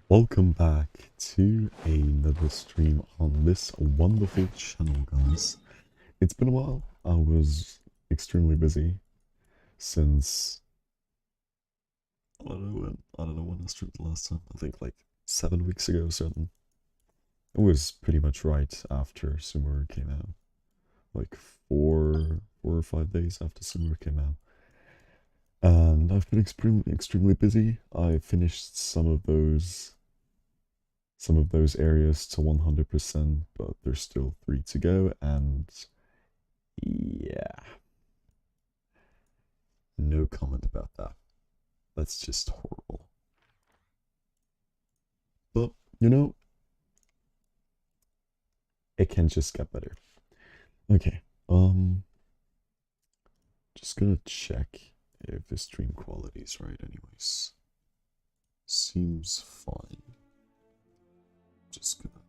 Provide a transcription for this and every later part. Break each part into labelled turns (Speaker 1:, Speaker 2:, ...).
Speaker 1: Welcome back to another stream on this wonderful channel, guys. It's been a while. I was extremely busy since I don't know when I streamed the last time. I think like 7 weeks ago or something. It was pretty much right after Sumer came out, like four or 5 days after Sumer came out. And I've been extremely busy. I finished some of those areas to 100%, but there's still 3 to go, and yeah, no comment about that. That's just horrible. But, it can just get better. Okay, just gonna check if the stream quality is right anyways. Seems fine. Just gonna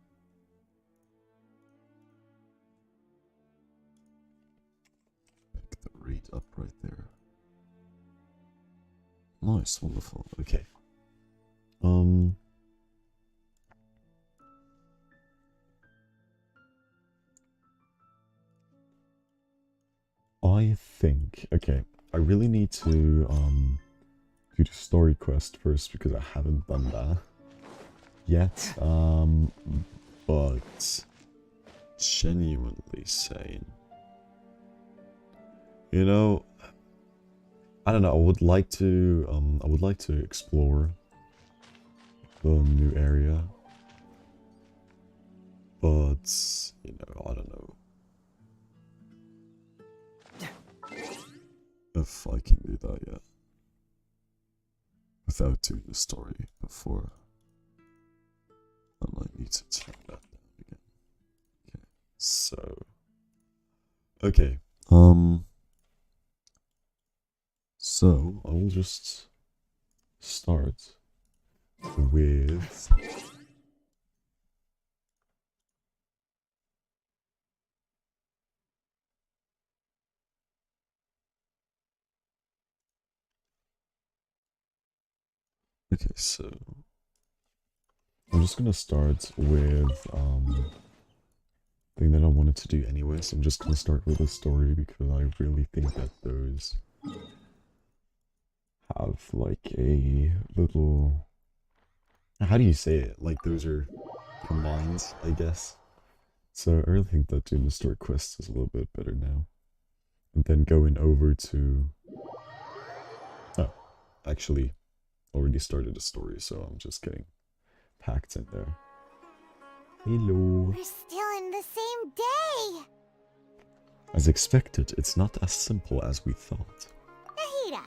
Speaker 1: pick the rate up right there. Nice, wonderful. Okay. I think, okay, I really need to do the story quest first because I haven't done that yet. But genuinely saying, I don't know, I would like to explore the new area, but I don't know if I can do that yet without doing the story before. I might need to turn that down again. Okay, so okay, so I will just start with okay, so I'm just gonna start with thing that I wanted to do anyway, so I'm just gonna start with a story because I really think that those have like a little, how do you say it? Like those are combined, I guess. So I really think that doing the story quest is a little bit better now. And then going over to, oh, actually already started a story, so I'm just getting packed in there. Hello.
Speaker 2: We're still in the same day!
Speaker 1: As expected, it's not as simple as we thought.
Speaker 2: Nahida,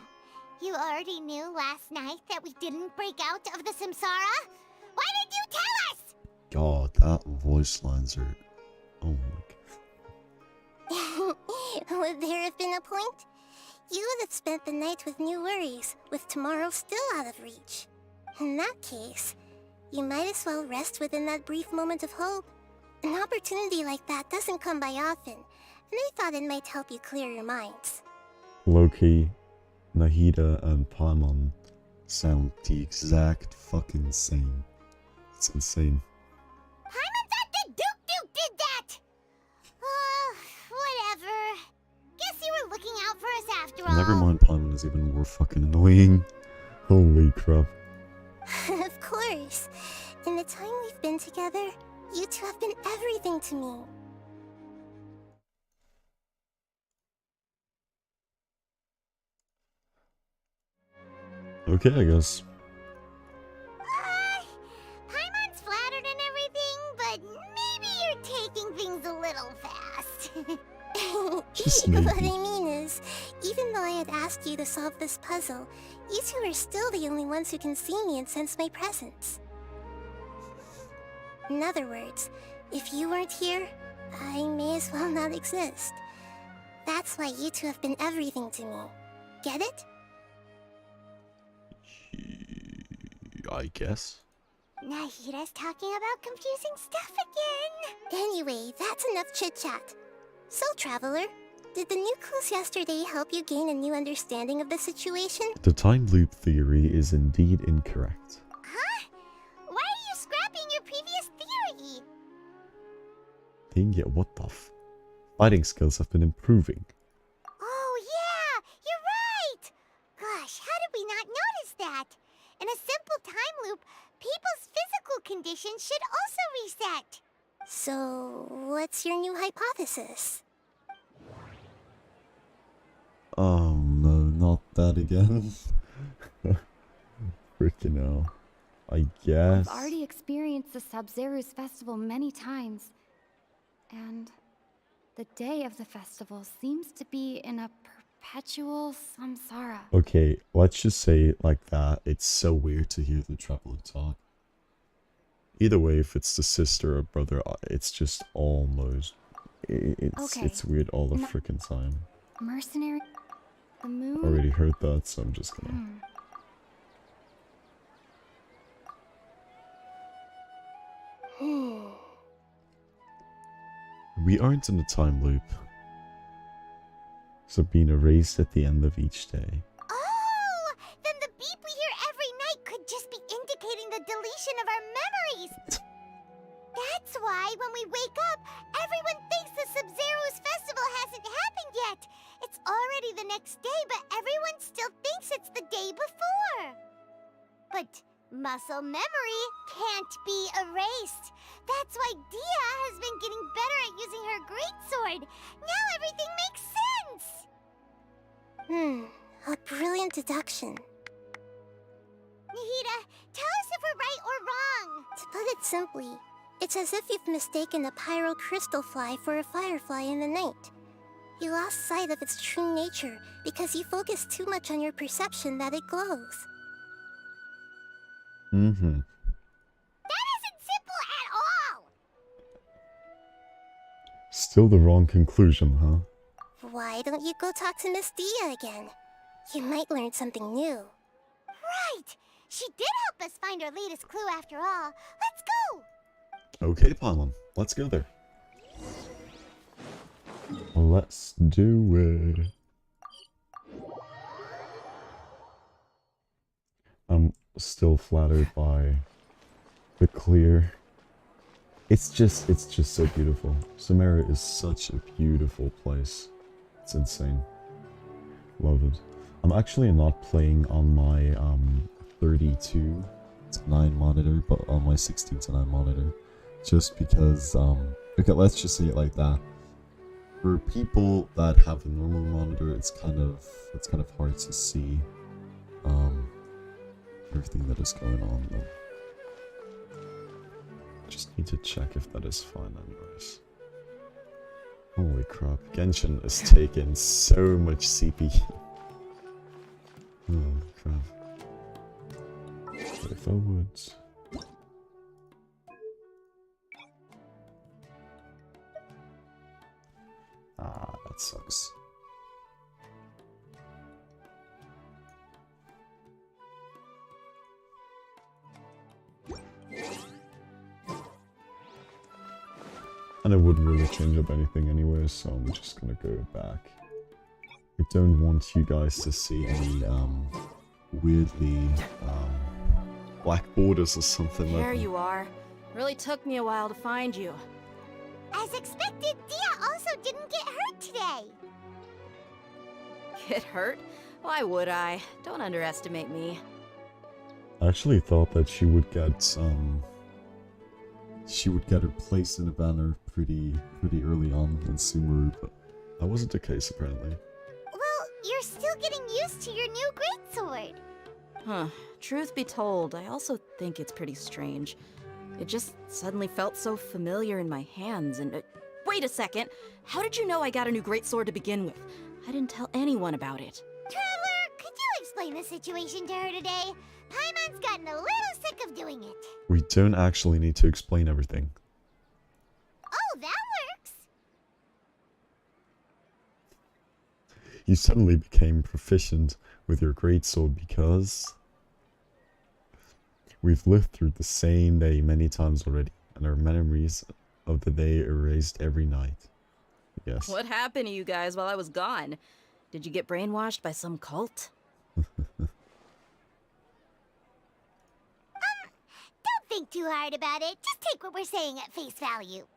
Speaker 2: you already knew last night that we didn't break out of the Samsara? Why did you tell us?
Speaker 1: God, that voice lines are, oh my
Speaker 3: Would there have been a point? You would have spent the night with new worries, with tomorrow still out of reach. In that case, you might as well rest within that brief moment of hope. An opportunity like that doesn't come by often, and I thought it might help you clear your minds.
Speaker 1: Loki, Nahida, and Paimon sound the exact fucking same. It's insane.
Speaker 2: Paimon thought the Duke did that! Whatever. Guess you were looking out for us after all.
Speaker 1: Never mind, Paimon is even more fucking annoying. Holy crap.
Speaker 3: Of course. In the time we've been together, you two have been everything to me.
Speaker 1: Okay, I guess.
Speaker 2: Paimon's flattered and everything, but maybe you're taking things a little fast.
Speaker 1: Just
Speaker 3: What
Speaker 1: maybe.
Speaker 3: I mean is, even though I had asked you to solve this puzzle, you two are still the only ones who can see me and sense my presence. In other words, if you weren't here, I may as well not exist. That's why you two have been everything to me. Get it?
Speaker 1: I guess.
Speaker 2: Nahida's talking about confusing stuff again.
Speaker 3: Anyway, that's enough chit-chat. So, Traveler, did the new clues yesterday help you gain a new understanding of the situation?
Speaker 1: The time loop theory is indeed incorrect.
Speaker 2: Huh?
Speaker 1: anything, yet what the fighting skills have been improving.
Speaker 2: Oh, yeah, you're right! Gosh, how did we not notice that? In a simple time loop, people's physical conditions should also reset.
Speaker 3: So, what's your new hypothesis?
Speaker 1: Oh no, not that again. Freaking hell. I guess.
Speaker 4: I've already experienced the Sub-Zero's festival many times. And the day of the festival seems to be in a perpetual samsara.
Speaker 1: Okay, let's just say it like that. It's so weird to hear the traveler talk. Either way, if it's the sister or brother, it's just almost...
Speaker 4: Okay.
Speaker 1: It's weird all the freaking time.
Speaker 4: Mercenary? The moon?
Speaker 1: Already heard that, so I'm just gonna... We aren't in a time loop. So being erased at the end of each day.
Speaker 2: Oh, then the beep we hear every night could just be indicating the deletion of our memories. That's why when we wake up, everyone thinks the Sub-Zero's festival hasn't happened yet. It's already the next day, but everyone still thinks it's the day before. But muscle memory can't be erased. That's why Dia has been getting better at using her greatsword. Now everything makes sense.
Speaker 3: A brilliant deduction.
Speaker 2: Nahida, tell us if we're right or wrong.
Speaker 3: To put it simply, it's as if you've mistaken a pyro crystal fly for a firefly in the night. You lost sight of its true nature because you focused too much on your perception that it glows.
Speaker 1: Mm-hmm.
Speaker 2: That isn't simple at all.
Speaker 1: Still the wrong conclusion, huh?
Speaker 3: Why don't you go talk to Miss Dia again? You might learn something new.
Speaker 2: Right. She did help us find our latest clue after all. Let's go.
Speaker 1: Okay, Pylon, let's go there. Let's do it. I'm still flattered by the clear. It's just so beautiful. Samara is such a beautiful place. It's insane. Love it. I'm actually not playing on my 32 to 9 monitor, but on my 16 to 9 monitor. Just because, okay, let's just say it like that. For people that have a normal monitor, it's kind of hard to see everything that is going on though. Just need to check if that is fine anyways. Holy crap, Genshin is taking so much CPU. Oh crap. Go forwards. Ah, that sucks. And I wouldn't really change up anything anyway, so I'm just gonna go back. I don't want you guys to see any weirdly black borders or something like that.
Speaker 5: There you are. Really took me a while to find you.
Speaker 2: As expected, Dia also didn't get hurt today.
Speaker 5: Get hurt? Why would I? Don't underestimate me.
Speaker 1: I actually thought that she would get her place in the banner pretty early on in Sumeru, but that wasn't the case apparently.
Speaker 2: Well, you're still getting used to your new greatsword.
Speaker 5: Huh. Truth be told, I also think it's pretty strange. It just suddenly felt so familiar in my hands and... wait a second! How did you know I got a new greatsword to begin with? I didn't tell anyone about it.
Speaker 2: Traveler, could you explain the situation to her today? Paimon's gotten a little sick of doing it.
Speaker 1: We don't actually need to explain everything.
Speaker 2: Oh, that works.
Speaker 1: You suddenly became proficient with your greatsword because... We've lived through the same day many times already, and our memories of the day erased every night. Yes.
Speaker 5: What happened to you guys while I was gone? Did you get brainwashed by some cult?
Speaker 2: Don't think too hard about it. Just take what we're saying at face value.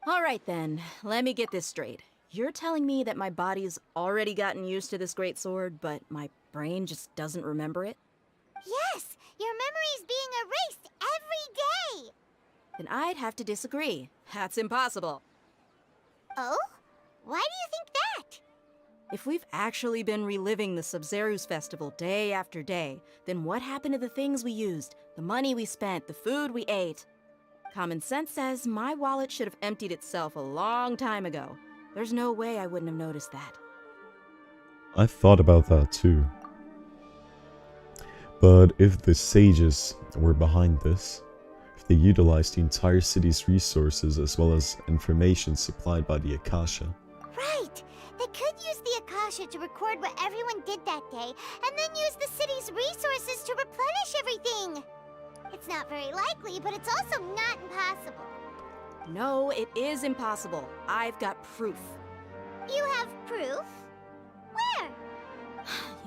Speaker 5: Alright then, let me get this straight. You're telling me that my body's already gotten used to this great sword, but my brain just doesn't remember it?
Speaker 2: Yes, your memory's being erased every day.
Speaker 5: Then I'd have to disagree. That's impossible.
Speaker 2: Oh? Why do you think that?
Speaker 5: If we've actually been reliving the Sub-Zeru's festival day after day, then what happened to the things we used, the money we spent, the food we ate? Common sense says my wallet should have emptied itself a long time ago. There's no way I wouldn't have noticed that.
Speaker 1: I thought about that too. But if the sages were behind this, if they utilized the entire city's resources as well as information supplied by the Akasha,
Speaker 2: Right. They could use the Akasha to record what everyone did that day, and then use the city's resources to replenish everything. It's not very likely, but it's also not impossible.
Speaker 5: No, it is impossible. I've got proof.
Speaker 2: You have proof? Where?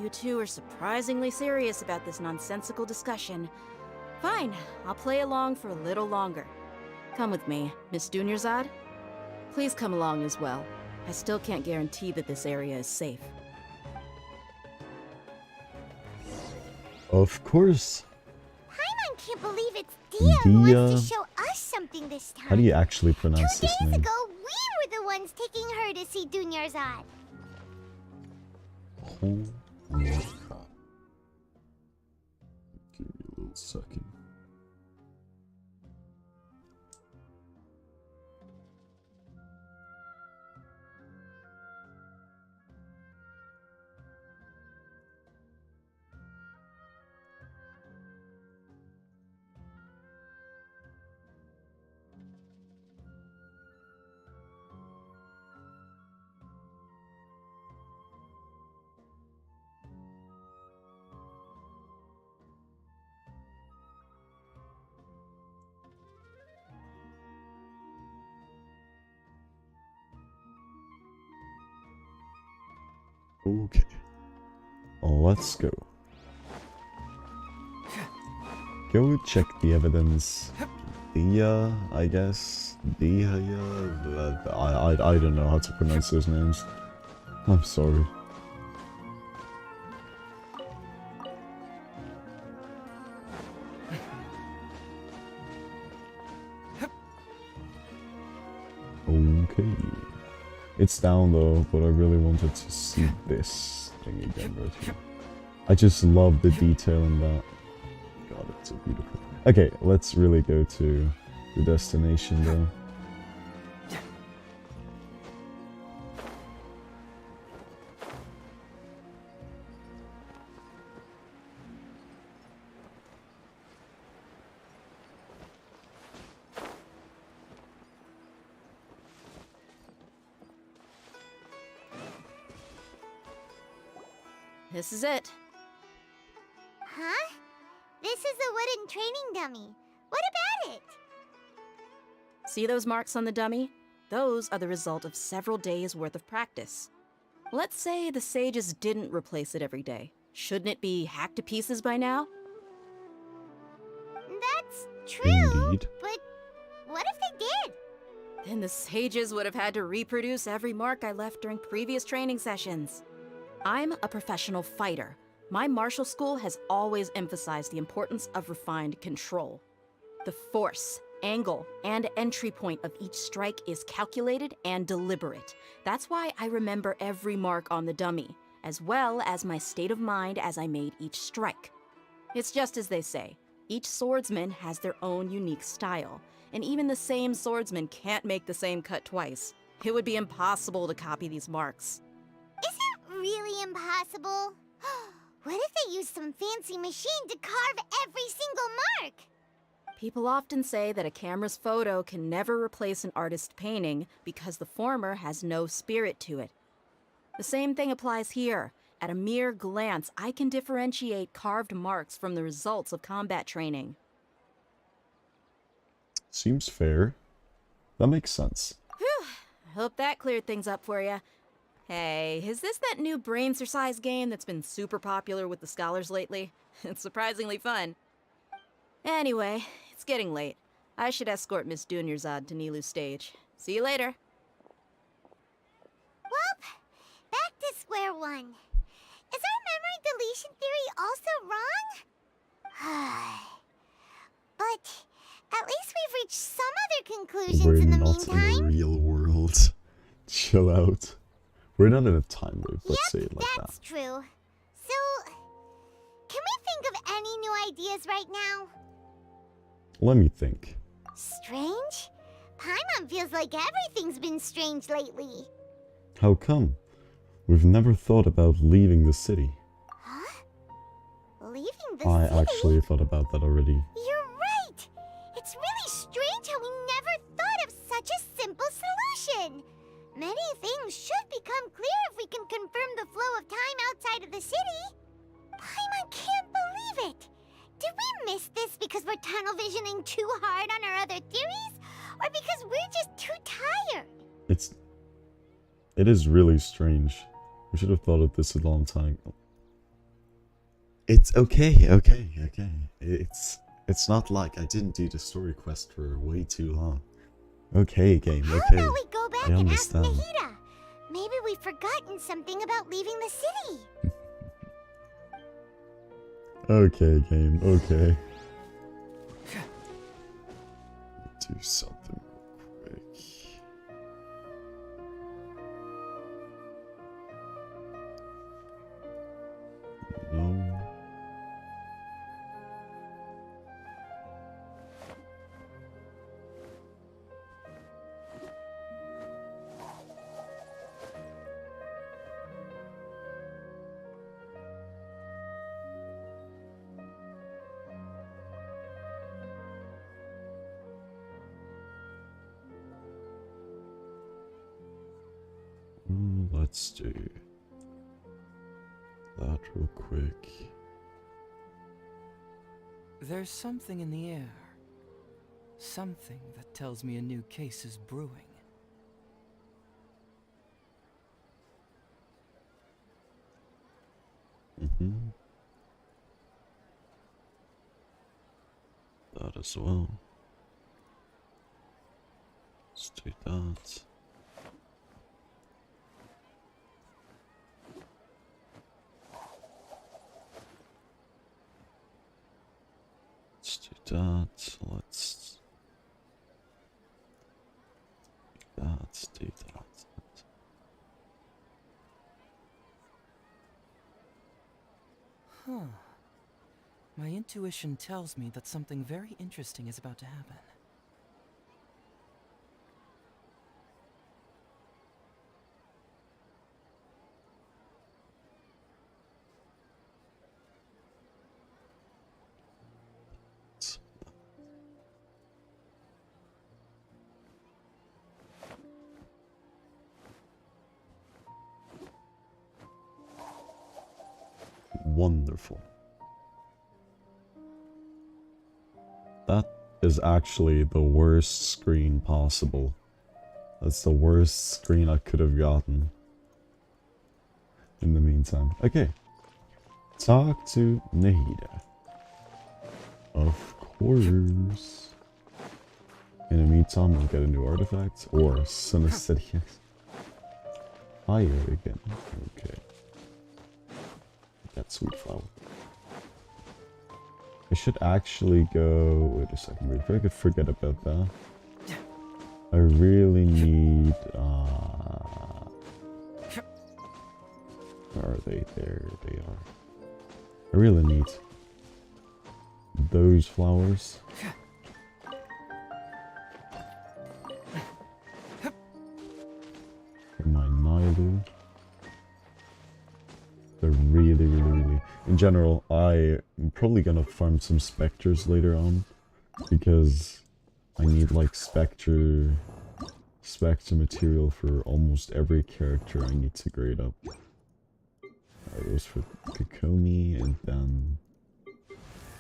Speaker 5: You two are surprisingly serious about this nonsensical discussion. Fine, I'll play along for a little longer. Come with me, Miss Dunyarzad. Please come along as well. I still can't guarantee that this area is safe.
Speaker 1: of course.
Speaker 2: Paimon can't believe it's Dia who wants to show us something this time.
Speaker 1: How do you actually pronounce
Speaker 2: 2
Speaker 1: this
Speaker 2: days
Speaker 1: name?
Speaker 2: ago, we were the ones taking her to see Dunyarzad.
Speaker 1: Holy crap. Give me a little second. Okay. Let's go. Go check the evidence. Dia, I guess. Dia. I don't know how to pronounce those names. I'm sorry. Okay. It's down though, but I really wanted to see this thing again right here. I just love the detail in that. God, it's so beautiful. Okay, let's really go to the destination though.
Speaker 5: This is it.
Speaker 2: Huh? This is a wooden training dummy. What about it?
Speaker 5: See those marks on the dummy? Those are the result of several days' worth of practice. Let's say the sages didn't replace it every day. Shouldn't it be hacked to pieces by now?
Speaker 2: That's true,
Speaker 1: Indeed.
Speaker 2: but what if they did?
Speaker 5: Then the sages would have had to reproduce every mark I left during previous training sessions. I'm a professional fighter. My martial school has always emphasized the importance of refined control. The force, angle, and entry point of each strike is calculated and deliberate. That's why I remember every mark on the dummy, as well as my state of mind as I made each strike. It's just as they say, each swordsman has their own unique style, and even the same swordsman can't make the same cut twice. It would be impossible to copy these marks.
Speaker 2: Is it really impossible? What if they used some fancy machine to carve every single mark?
Speaker 5: People often say that a camera's photo can never replace an artist's painting because the former has no spirit to it. The same thing applies here. At a mere glance, I can differentiate carved marks from the results of combat training.
Speaker 1: Seems fair. That makes sense.
Speaker 5: Whew, I hope that cleared things up for you. Hey, is this that new brain exercise game that's been super popular with the scholars lately? It's surprisingly fun. Anyway, it's getting late. I should escort Miss Dunyarzad to Nilu's stage. See you later.
Speaker 2: Well, back to square one. Is our memory deletion theory also wrong? But at least we've reached some other conclusions
Speaker 1: We're
Speaker 2: in the
Speaker 1: not in the
Speaker 2: meantime.
Speaker 1: real world. Chill out. We're not in a time loop, let's say it like that.
Speaker 2: That's true. So, can we think of any new ideas right now?
Speaker 1: Let me think.
Speaker 2: Strange? Paimon feels like everything's been strange lately.
Speaker 1: How come? We've never thought about leaving the city.
Speaker 2: Huh? Leaving the
Speaker 1: I
Speaker 2: city?
Speaker 1: actually thought about that already.
Speaker 2: You're right! It's really strange how we never thought of such a simple solution! Many things should become clear if we can confirm the flow of time outside of the city. Paimon can't believe it! Did we miss this because we're tunnel visioning too hard on our other theories? Or because we're just too tired?
Speaker 1: It is really strange. We should have thought of this a long time ago. It's okay. It's not like I didn't do the story quest for way too long. Okay, game,
Speaker 2: How
Speaker 1: okay.
Speaker 2: about we go back
Speaker 1: I
Speaker 2: and ask
Speaker 1: understand.
Speaker 2: Nahida? Maybe we've forgotten something about leaving the city.
Speaker 1: Okay, game, okay. Do something real quick. No. Let's do that real quick.
Speaker 6: There's something in the air. Something that tells me a new case is brewing.
Speaker 1: That as well. Let's do that. Let's do that. Let's do that. Do that.
Speaker 6: Huh. My intuition tells me that something very interesting is about to happen.
Speaker 1: Wonderful. That is actually the worst screen possible. That's the worst screen I could have gotten. In the meantime. Okay. Talk to Nahida. Of course. In the meantime, we'll get a new artifact. Or synesthetic. Higher again. Okay. That sweet flower. I should actually go. Wait a second, wait, if I could forget about that. I really need. Where are they? There they are. I really need those flowers. For my Nailu. They're really. In general, I'm probably gonna farm some specters later on because I need like spectre material for almost every character I need to grade up. Those for Kokomi, and then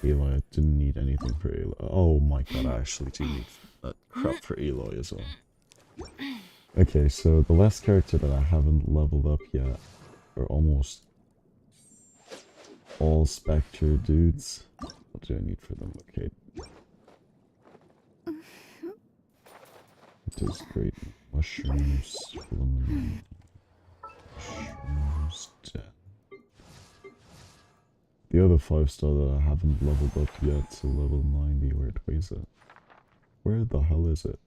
Speaker 1: Aloy. I didn't need anything for Aloy. Oh my god, I actually do need that crap for Aloy as well. Okay, so the last character that I haven't leveled up yet are almost all Spectre dudes. What do I need for them? Okay. Tastes great. Mushrooms. Lemon. Mushrooms. 10. The other 5-star that I haven't leveled up yet to level 90. Where is it? Where the hell is it?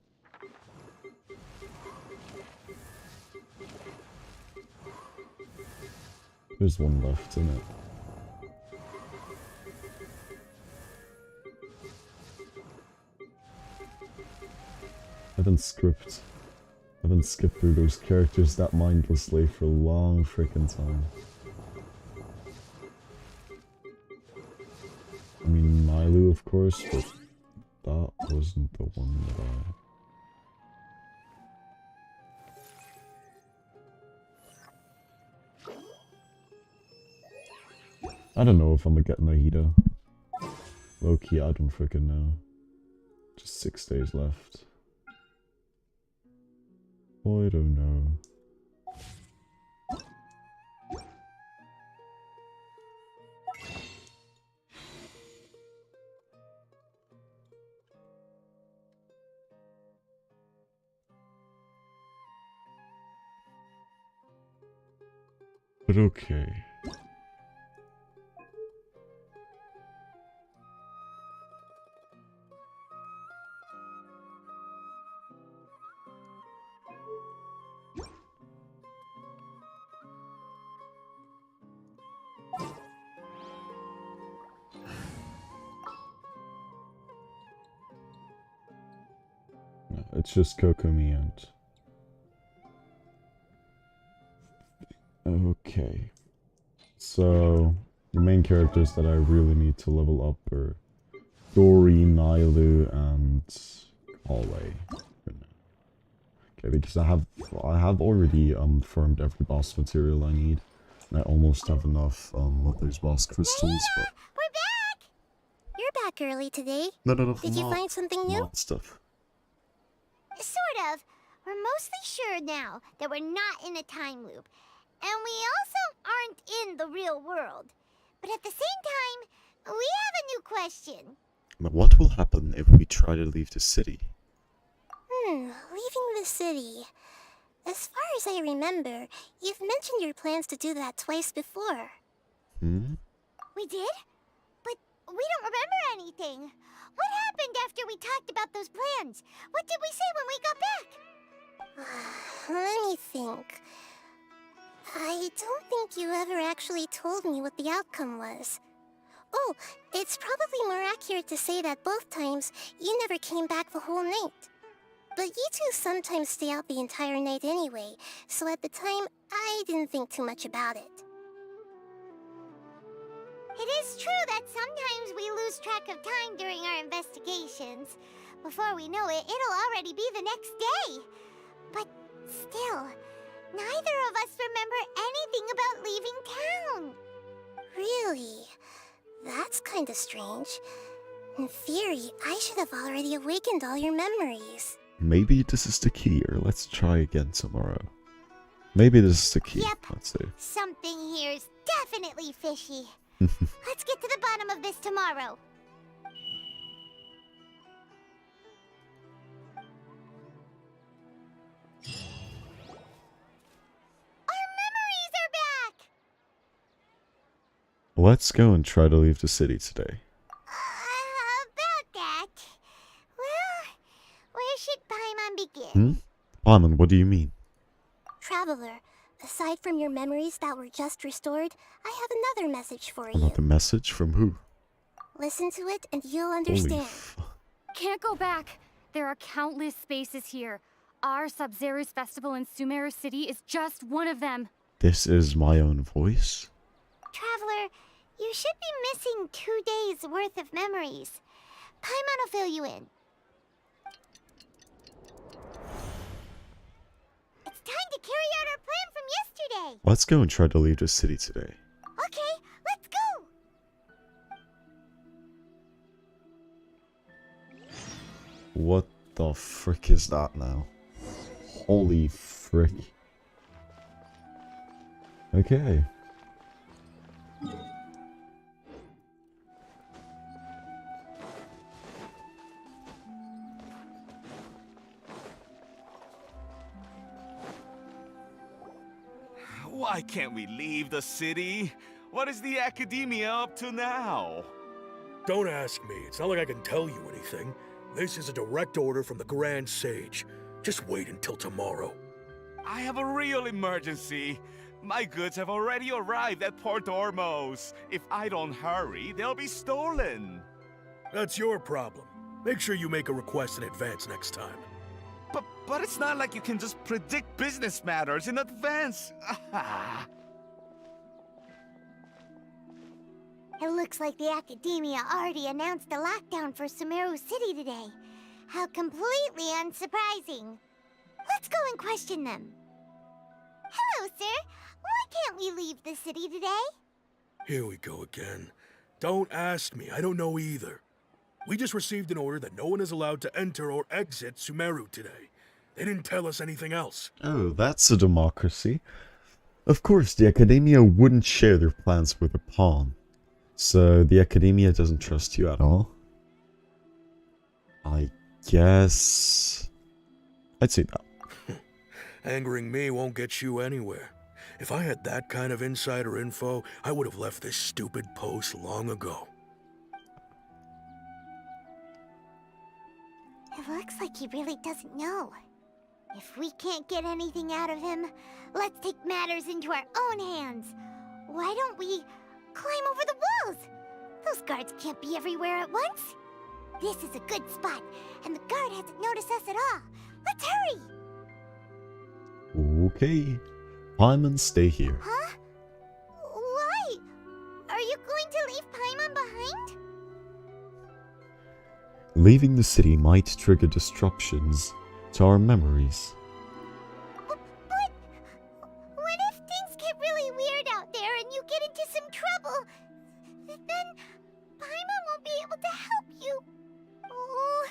Speaker 1: There's one left in it. I haven't skipped through those characters that mindlessly for a long freaking time. I mean, Nailu, of course, but that wasn't the one that I don't know if I'm gonna get Nahida. Low key, I don't freaking know. Just 6 days left. I don't know. But okay. No, it's just Kokomi and... Okay. So, the main characters that I really need to level up are Dory, Nailu, and Hallway. Okay, because I have already farmed every boss material I need. And I almost have enough of those boss crystals, but...
Speaker 2: We're back!
Speaker 3: You're back early today.
Speaker 1: No,
Speaker 3: Did you find something new?
Speaker 1: Not stuff.
Speaker 2: Sort of. We're mostly sure now that we're not in a time loop. And we also aren't in the real world. But at the same time, we have a new question.
Speaker 1: But what will happen if we try to leave the city?
Speaker 3: Leaving the city. As far as I remember, you've mentioned your plans to do that twice before.
Speaker 2: We did? But we don't remember anything. What happened after we talked about those plans? What did we say when we got back?
Speaker 3: Let me think. I don't think you ever actually told me what the outcome was. Oh, it's probably more accurate to say that both times you never came back the whole night. But you two sometimes stay out the entire night anyway, so at the time, I didn't think too much about it.
Speaker 2: It is true that sometimes we lose track of time during our investigations. Before we know it, it'll already be the next day. But still, neither of us remember anything about leaving town.
Speaker 3: Really? That's kinda strange. In theory, I should have already awakened all your memories.
Speaker 1: Maybe this is the key, or let's try again tomorrow. Maybe this is the key.
Speaker 2: Yep.
Speaker 1: Let's see.
Speaker 2: Something here's definitely fishy. Let's get to the bottom of this tomorrow. Our memories are back!
Speaker 1: Let's go and try to leave the city today.
Speaker 2: About that. Well, where should Paimon begin?
Speaker 1: Paimon, what do you mean?
Speaker 3: Traveler, aside from your memories that were just restored, I have another message for you.
Speaker 1: Another message from who?
Speaker 3: Listen to it and you'll
Speaker 1: Holy
Speaker 3: understand.
Speaker 4: Can't go back. There are countless spaces here. Our Sub-Zero's festival in Sumeru City is just one of them.
Speaker 1: This is my own voice?
Speaker 2: Traveler, you should be missing 2 days worth of memories. Paimon will fill you in. It's time to carry out our plan from yesterday.
Speaker 1: Let's go and try to leave the city today.
Speaker 2: Okay, let's go.
Speaker 1: What the frick is that now? Holy frick. Okay.
Speaker 7: Why can't we leave the city? What is the academia up to now?
Speaker 8: Don't ask me. It's not like I can tell you anything. This is a direct order from the Grand Sage. Just wait until tomorrow.
Speaker 7: I have a real emergency. My goods have already arrived at Port Ormos. If I don't hurry, they'll be stolen.
Speaker 8: That's your problem. Make sure you make a request in advance next time.
Speaker 7: But it's not like you can just predict business matters in advance.
Speaker 2: It looks like the Academia already announced a lockdown for Sumeru City today. How completely unsurprising. Let's go and question them. Hello, sir. Why can't we leave the city today?
Speaker 8: Here we go again. Don't ask me. I don't know either. We just received an order that no one is allowed to enter or exit Sumeru today. They didn't tell us anything else.
Speaker 1: Oh, that's a democracy. Of course, the Academia wouldn't share their plans with a pawn. So the Academia doesn't trust you at all? I guess... I'd say no.
Speaker 8: Angering me won't get you anywhere. If I had that kind of insider info, I would have left this stupid post long ago.
Speaker 2: It looks like he really doesn't know. If we can't get anything out of him, let's take matters into our own hands. Why don't we climb over the walls? Those guards can't be everywhere at once. This is a good spot, and the guard hasn't noticed us at all. Let's hurry!
Speaker 1: Okay. Paimon, stay here.
Speaker 2: Huh? Why? Are you going to leave Paimon behind?
Speaker 1: Leaving the city might trigger disruptions to our memories.
Speaker 2: But what if things get really weird out there and you get into some trouble? Then Paimon won't be able to help you. Oh,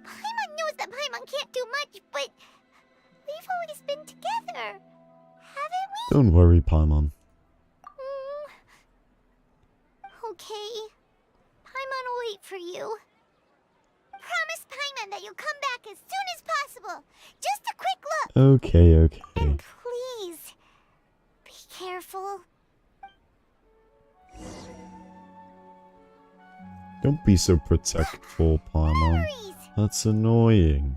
Speaker 2: Paimon knows that Paimon can't do much, but we've always been together, haven't we?
Speaker 1: Don't worry, Paimon.
Speaker 2: Okay. Paimon will wait for you. Promise Paimon that you'll come back as soon as possible. Just a quick look.
Speaker 1: Okay.
Speaker 2: And please, be careful.
Speaker 1: Don't be so protectful, Paimon.
Speaker 2: Memories.
Speaker 1: That's annoying.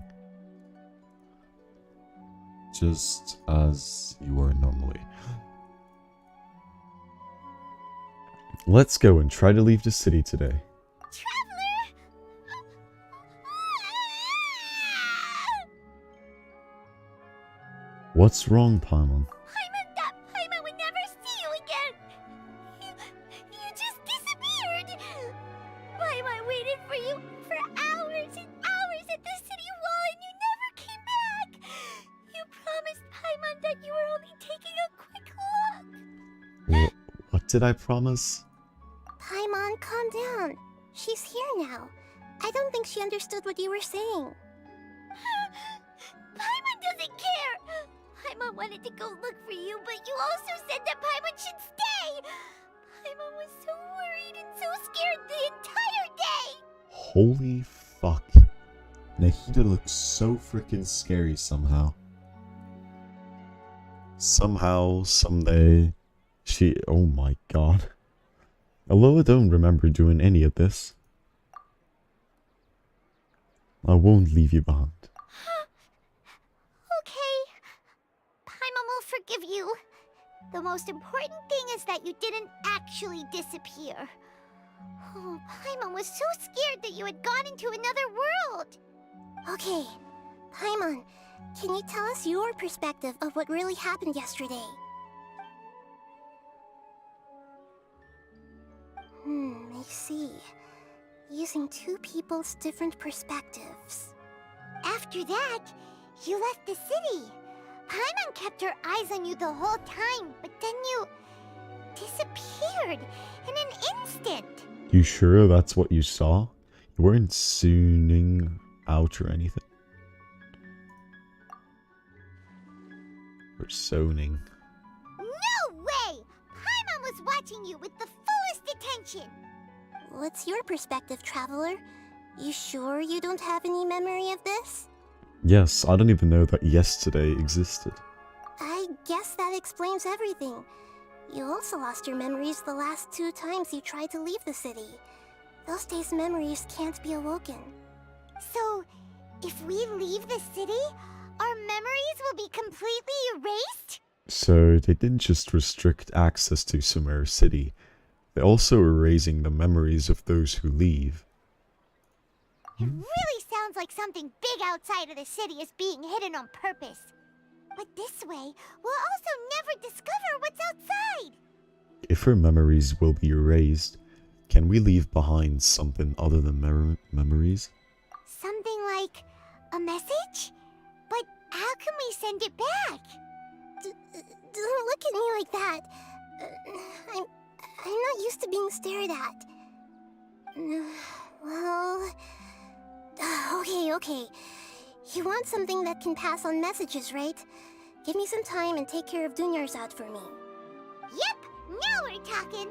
Speaker 1: Just as you are normally. Let's go and try to leave the city today.
Speaker 2: Traveler!
Speaker 1: What's wrong, Paimon?
Speaker 2: Paimon thought Paimon would never see you again. You just disappeared. Paimon waited for you for hours and hours at the city wall and you never came back. You promised Paimon that you were only taking a quick look.
Speaker 1: What did I promise?
Speaker 3: Paimon, calm down. She's here now. I don't think she understood what you were saying.
Speaker 2: Paimon doesn't care. Paimon wanted to go look for you, but you also said that Paimon should stay. Paimon was so worried and so scared the entire day.
Speaker 1: Holy fuck. Nahida looks so freaking scary somehow. Somehow, someday, oh my god. Although I don't remember doing any of this. I won't leave you behind.
Speaker 2: Okay. Paimon will forgive you. The most important thing is that you didn't actually disappear. Oh, Paimon was so scared that you had gone into another world.
Speaker 3: Okay, Paimon, can you tell us your perspective of what really happened yesterday? I see. Using two people's different perspectives.
Speaker 2: After that, you left the city. Paimon kept her eyes on you the whole time, but then you disappeared in an instant.
Speaker 1: You sure that's what you saw? You weren't zooming out or anything? Or zoning.
Speaker 2: No way! Paimon was watching you with the fullest attention.
Speaker 3: What's your perspective, Traveler? You sure you don't have any memory of this?
Speaker 1: Yes, I don't even know that yesterday existed.
Speaker 3: I guess that explains everything. You also lost your memories the last 2 times you tried to leave the city. Those days' memories can't be awoken.
Speaker 2: So, if we leave the city, our memories will be completely erased?
Speaker 1: So they didn't just restrict access to Sumeru City, they're also erasing the memories of those who leave.
Speaker 2: It really sounds like something big outside of the city is being hidden on purpose. But this way, we'll also never discover what's outside.
Speaker 1: If our memories will be erased, can we leave behind something other than memories?
Speaker 2: Something like a message? But how can we send it back?
Speaker 3: Don't look at me like that. I'm not used to being stared at. Well... Okay. You want something that can pass on messages, right? Give me some time and take care of Dunyarzad for me.
Speaker 2: Yep, now we're talking.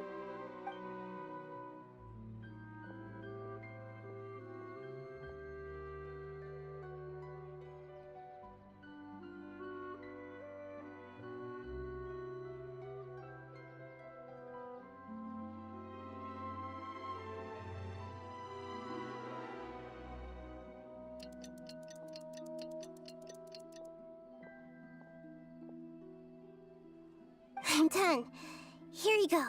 Speaker 3: I'm done. Here you go.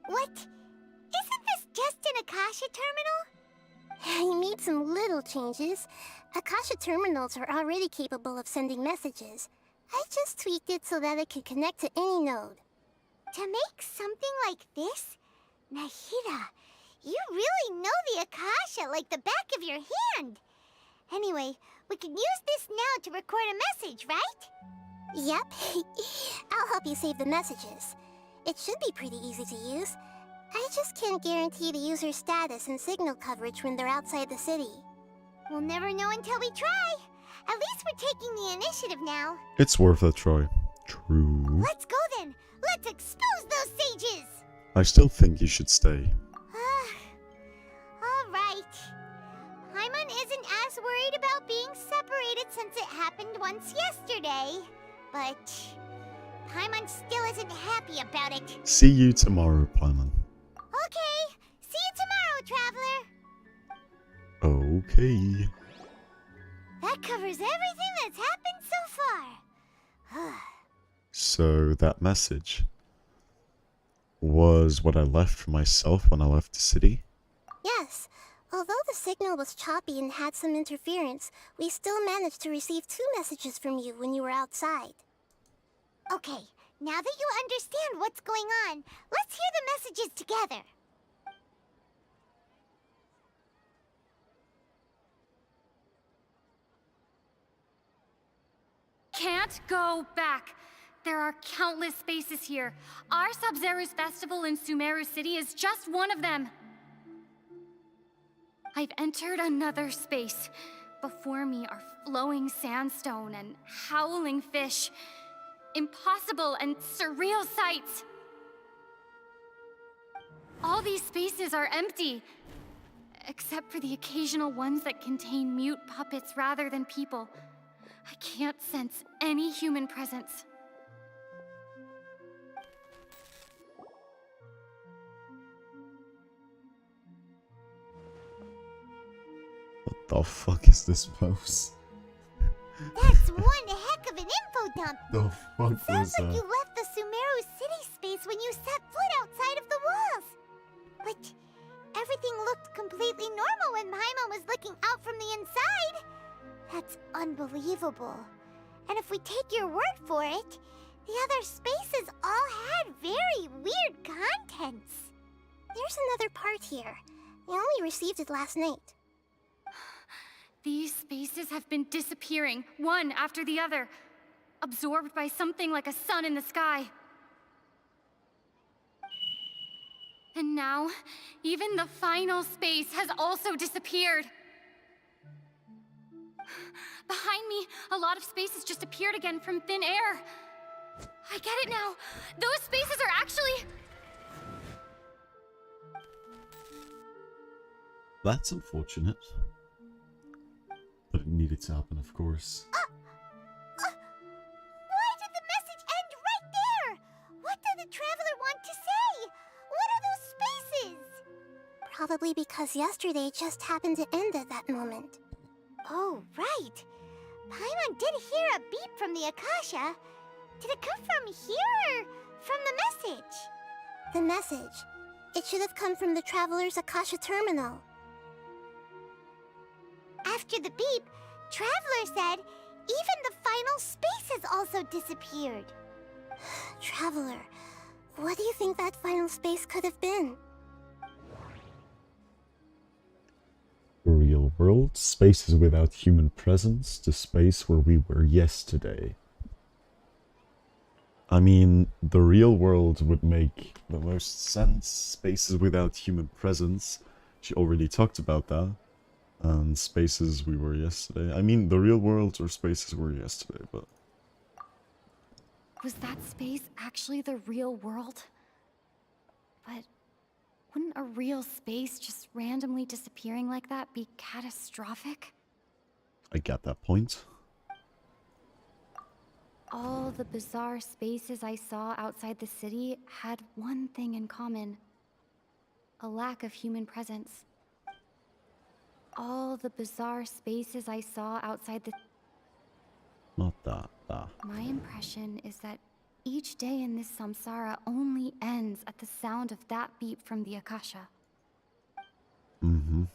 Speaker 2: What? Isn't this just an Akasha terminal?
Speaker 3: I made some little changes. Akasha terminals are already capable of sending messages. I just tweaked it so that it could connect to any node.
Speaker 2: To make something like this? Nahida, you really know the Akasha like the back of your hand. Anyway, we can use this now to record a message, right?
Speaker 3: Yep. I'll help you save the messages. It should be pretty easy to use. I just can't guarantee the user's status and signal coverage when they're outside the city.
Speaker 2: We'll never know until we try. At least we're taking the initiative now.
Speaker 1: It's worth a try. True.
Speaker 2: Let's go then. Let's expose those sages.
Speaker 1: I still think you should stay.
Speaker 2: All right. Paimon isn't as worried about being separated since it happened once yesterday. But Paimon still isn't happy about it.
Speaker 1: See you tomorrow, Paimon.
Speaker 2: Okay. See you tomorrow, Traveler.
Speaker 1: Okay.
Speaker 2: That covers everything that's happened so far.
Speaker 1: So that message was what I left for myself when I left the city?
Speaker 3: Yes. Although the signal was choppy and had some interference, we still managed to receive 2 messages from you when you were outside.
Speaker 2: Okay, now that you understand what's going on, let's hear the messages together.
Speaker 4: Can't go back. There are countless spaces here. Our Sub-Zero's festival in Sumeru City is just one of them. I've entered another space. Before me are flowing sandstone and howling fish. Impossible and surreal sights. All these spaces are empty, except for the occasional ones that contain mute puppets rather than people. I can't sense any human presence.
Speaker 1: What the fuck is this post?
Speaker 2: That's one heck of an info dump.
Speaker 1: The fuck
Speaker 2: Sounds
Speaker 1: was
Speaker 2: like
Speaker 1: that?
Speaker 2: you left the Sumeru City space when you set foot outside of the walls. But everything looked completely normal when Paimon was looking out from the inside. That's unbelievable. And if we take your word for it, the other spaces all had very weird contents.
Speaker 3: There's another part here. I only received it last night.
Speaker 4: These spaces have been disappearing, one after the other, absorbed by something like a sun in the sky. And now, even the final space has also disappeared. Behind me, a lot of spaces just appeared again from thin air. I get it now. Those spaces are actually...
Speaker 1: That's unfortunate. But it needed to happen, of course.
Speaker 2: Why
Speaker 3: probably because yesterday just happened to end at that moment.
Speaker 2: Oh, right. Paimon did hear a beep from the Akasha. Did it come from here or from the message?
Speaker 3: The message. It should have come from the Traveler's Akasha terminal.
Speaker 2: After the beep, Traveler said even the final spaces also disappeared.
Speaker 3: Traveler, what do you think that final space could have been?
Speaker 1: The real world, spaces without human presence, the space where we were yesterday. I mean, the real world would make the most sense. Spaces without human presence. She already talked about that. And spaces we were yesterday. I mean, the real world or spaces were yesterday, but...
Speaker 4: Was that space actually the real world? But wouldn't a real space just randomly disappearing like that be catastrophic?
Speaker 1: I get that point.
Speaker 4: All the bizarre spaces I saw outside the city had one thing in common. A lack of human presence. All the bizarre spaces I saw outside the...
Speaker 1: Not that.
Speaker 4: My impression is that each day in this samsara only ends at the sound of that beep from the Akasha.
Speaker 1: Mm-hmm.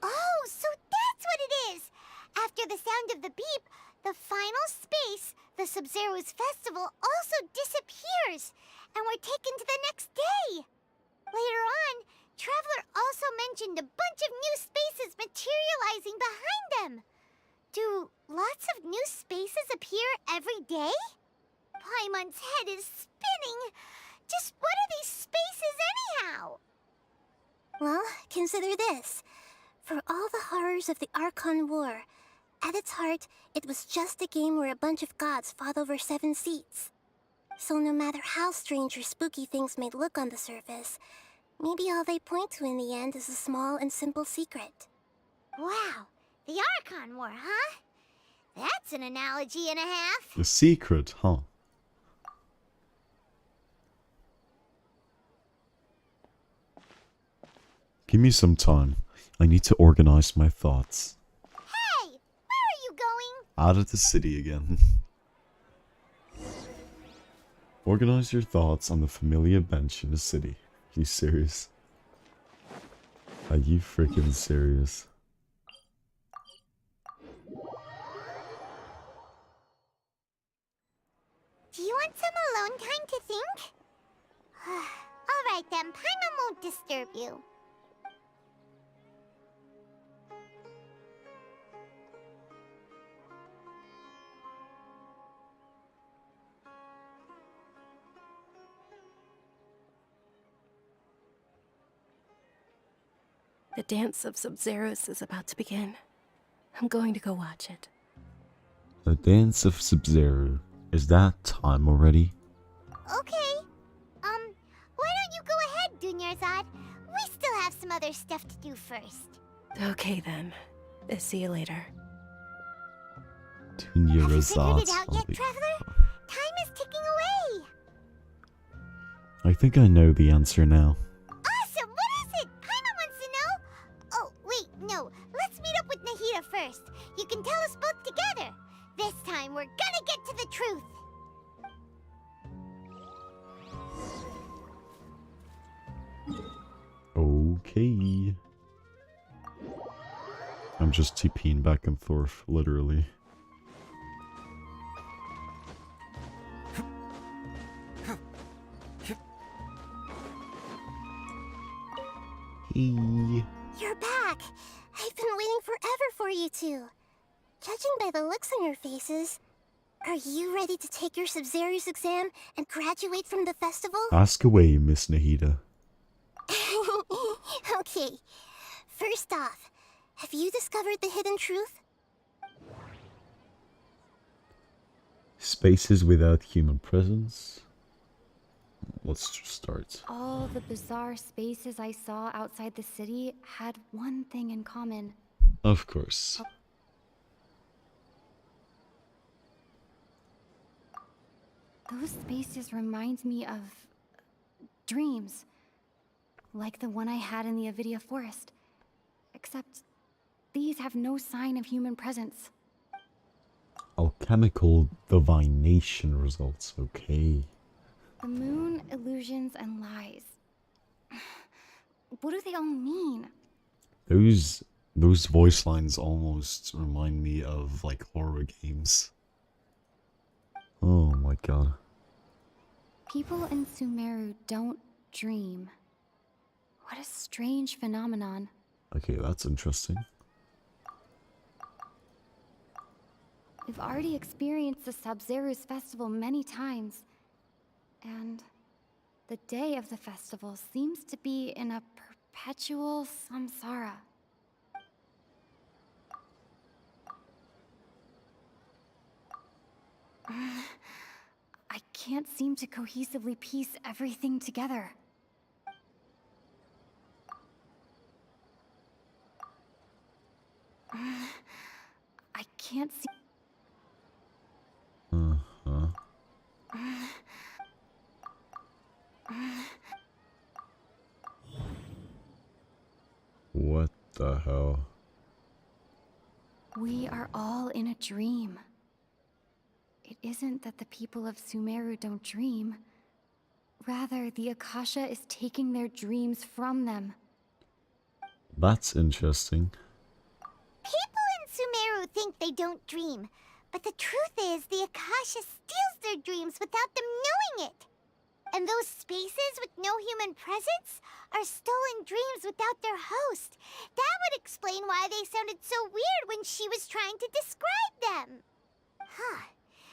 Speaker 2: Oh, so that's what it is! After the sound of the beep, the final space, the Sub-Zero's festival, also disappears, and we're taken to the next day. Later on, Traveler also mentioned a bunch of new spaces materializing behind them. Do lots of new spaces appear every day? Paimon's head is spinning. Just what are these spaces anyhow?
Speaker 3: Well, consider this. For all the horrors of the Archon War, at its heart, it was just a game where a bunch of gods fought over 7 seats. So no matter how strange or spooky things may look on the surface, maybe all they point to in the end is a small and simple secret.
Speaker 2: Wow, the Archon War, huh? That's an analogy and a half.
Speaker 1: The secret, huh? Give me some time. I need to organize my thoughts.
Speaker 2: Hey, where are you going?
Speaker 1: Out of the city again. Organize your thoughts on the familiar bench in the city. Are you serious? Are you freaking serious?
Speaker 2: Do you want some alone time to think? Alright then, Paimon won't disturb you.
Speaker 9: The dance of Sub-Zeros is about to begin. I'm going to go watch it.
Speaker 1: The dance of Sub-Zero. Is that time already?
Speaker 2: Okay. Why don't you go ahead, Dunyarzad? We still have some other stuff to do first.
Speaker 9: Okay then. See you later.
Speaker 2: Have you figured
Speaker 1: Dunyarzad.
Speaker 2: it out yet, Traveler? Time is ticking away.
Speaker 1: I think I know the answer now.
Speaker 2: Awesome! What is it? Paimon wants to know. Oh, wait, no. Let's meet up with Nahida first. You can tell us both together. This time, we're gonna get to the truth.
Speaker 1: Okay. I'm just TPing back and forth, literally. Hey.
Speaker 3: You're back! I've been waiting forever for you two. Judging by the looks on your faces, are you ready to take your Sub-Zero's exam and graduate from the festival?
Speaker 1: Ask away, Miss Nahida.
Speaker 3: Okay. First off, have you discovered the hidden truth?
Speaker 1: Spaces without human presence. Let's just start.
Speaker 4: All the bizarre spaces I saw outside the city had one thing in common.
Speaker 1: Of course.
Speaker 4: Those spaces remind me of dreams. like the one I had in the Avidia forest. Except these have no sign of human presence.
Speaker 1: Alchemical divination results, okay.
Speaker 4: The moon, illusions, and lies. What do they all mean?
Speaker 1: Those voice lines almost remind me of like horror games. Oh my god.
Speaker 4: People in Sumeru don't dream. What a strange phenomenon.
Speaker 1: Okay, that's interesting.
Speaker 4: We've already experienced the Sabzeruz festival many times. And the day of the festival seems to be in a perpetual samsara. I can't seem to cohesively piece everything together. I can't see.
Speaker 1: Uh-huh. What the hell?
Speaker 4: We are all in a dream. It isn't that the people of Sumeru don't dream. Rather, the Akasha is taking their dreams from them.
Speaker 1: That's interesting.
Speaker 2: People in Sumeru think they don't dream, but the truth is the Akasha steals their dreams without them knowing it. And those spaces with no human presence are stolen dreams without their host. That would explain why they sounded so weird when she was trying to describe them. Huh.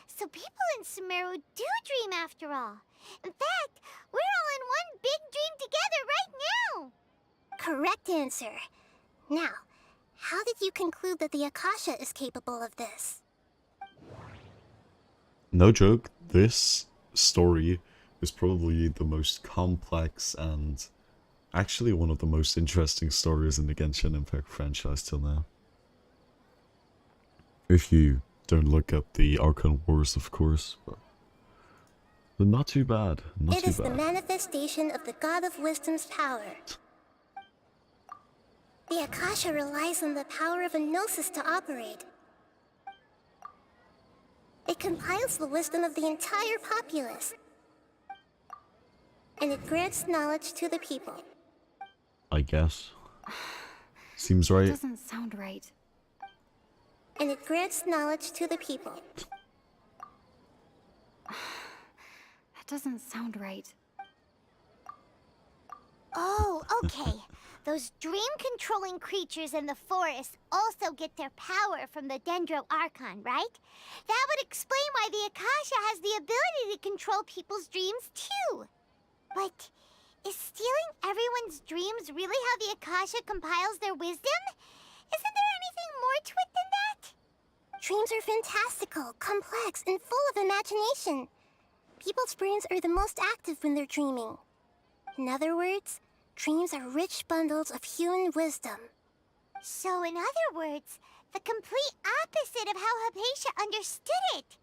Speaker 2: So people in Sumeru do dream after all. In fact, we're all in one big dream together right now.
Speaker 3: Correct answer. Now, how did you conclude that the Akasha is capable of this?
Speaker 1: No joke, this story is probably the most complex and actually one of the most interesting stories in the Genshin Impact franchise till now. If you don't look at the Archon Wars, of course, but not too bad, not
Speaker 3: It
Speaker 1: too
Speaker 3: is the
Speaker 1: bad.
Speaker 3: manifestation of the God of Wisdom's power. The Akasha relies on the power of a Gnosis to operate. It compiles the wisdom of the entire populace. And it grants knowledge to the people.
Speaker 1: I guess. Seems
Speaker 4: That
Speaker 1: right.
Speaker 4: doesn't sound right.
Speaker 3: And it grants knowledge to the people.
Speaker 4: That doesn't sound right.
Speaker 2: Oh, okay. Those dream-controlling creatures in the forest also get their power from the Dendro Archon, right? That would explain why the Akasha has the ability to control people's dreams, too. But is stealing everyone's dreams really how the Akasha compiles their wisdom? Isn't there anything more to it than that?
Speaker 3: Dreams are fantastical, complex, and full of imagination. People's brains are the most active when they're dreaming. In other words, dreams are rich bundles of human wisdom.
Speaker 2: So, in other words, the complete opposite of how Hypatia understood it.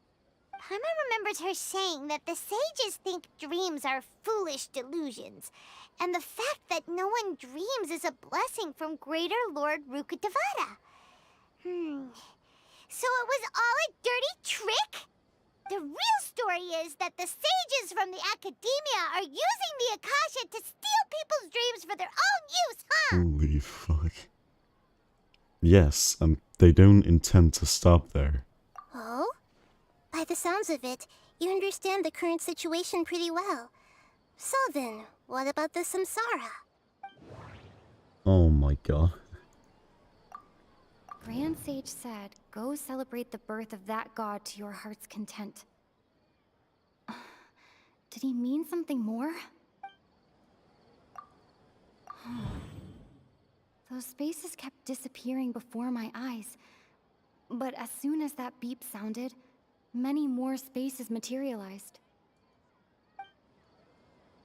Speaker 2: Paimon remembers her saying that the sages think dreams are foolish delusions, and the fact that no one dreams is a blessing from Greater Lord Rukkhadevata. So it was all a dirty trick? The real story is that the sages from the academia are using the Akasha to steal people's dreams for their own use, huh?
Speaker 1: Holy fuck. Yes, and they don't intend to stop there.
Speaker 3: Oh? By the sounds of it, you understand the current situation pretty well. So then, what about the samsara?
Speaker 1: Oh my god.
Speaker 4: Grand Sage said, go celebrate the birth of that god to your heart's content. Did he mean something more? Those spaces kept disappearing before my eyes. But as soon as that beep sounded, many more spaces materialized.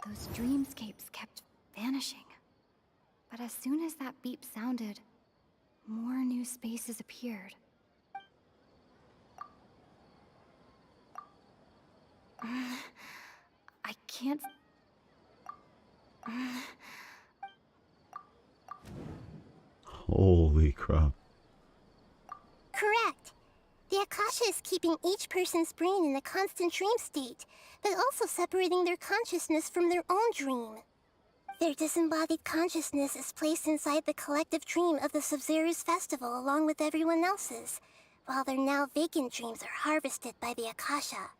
Speaker 4: Those dreamscapes kept vanishing. But as soon as that beep sounded, more new spaces appeared. I can't...
Speaker 1: Holy crap.
Speaker 3: Correct. The Akasha is keeping each person's brain in a constant dream state, but also separating their consciousness from their own dream. Their disembodied consciousness is placed inside the collective dream of the Sabzeruz festival along with everyone else's, while their now vacant dreams are harvested by the Akasha.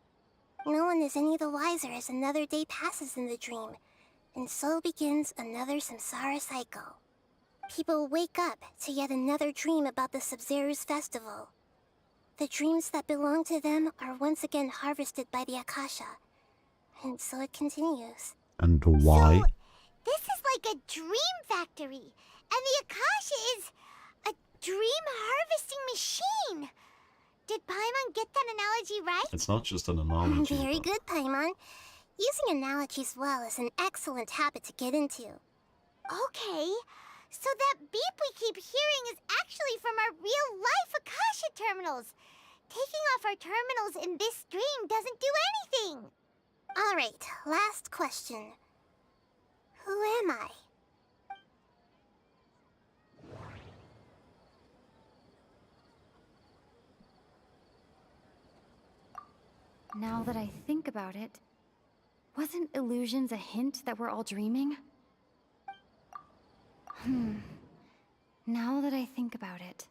Speaker 3: No one is any the wiser as another day passes in the dream, and so begins another samsara cycle. People wake up to yet another dream about the Sabzeruz festival. The dreams that belong to them are once again harvested by the Akasha, and so it continues.
Speaker 1: And why?
Speaker 2: So, this is like a dream factory, and the Akasha is a dream harvesting machine. Did Paimon get that analogy right?
Speaker 1: It's not just an analogy.
Speaker 3: Very
Speaker 1: but-
Speaker 3: good, Paimon. Using analogies well is an excellent habit to get into.
Speaker 2: Okay, so that beep we keep hearing is actually from our real-life Akasha terminals. Taking off our terminals in this dream doesn't do anything.
Speaker 3: Alright, last question. Who am I?
Speaker 4: Now that I think about it, wasn't illusions a hint that we're all dreaming? Now that I think about it,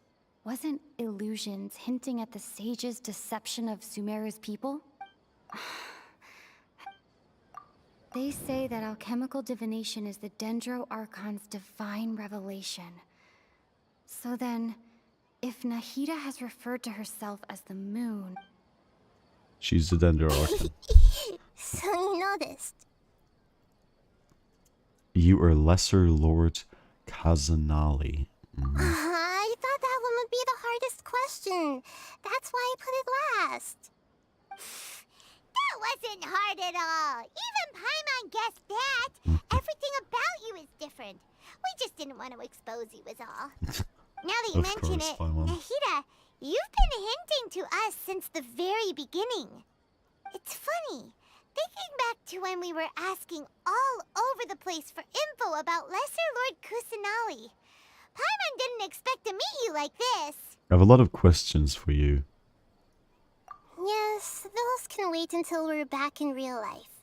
Speaker 4: wasn't illusions hinting at the sage's deception of Sumeru's people? They say that alchemical divination is the Dendro Archon's divine revelation. So then, if Nahida has referred to herself as the moon...
Speaker 1: She's the Dendro Archon.
Speaker 3: So you noticed.
Speaker 1: You are Lesser Lord Kazanali.
Speaker 3: I thought that one would be the hardest question. That's why I put it last.
Speaker 2: That wasn't hard at all. Even Paimon guessed that. Everything about you is different. We just didn't want to expose you is all. Now that you
Speaker 1: Of
Speaker 2: mention
Speaker 1: course,
Speaker 2: it,
Speaker 1: Paimon.
Speaker 2: Nahida, you've been hinting to us since the very beginning. It's funny. Thinking back to when we were asking all over the place for info about Lesser Lord Kusanali. Paimon didn't expect to meet you like this.
Speaker 1: I have a lot of questions for you.
Speaker 3: Yes, those can wait until we're back in real life.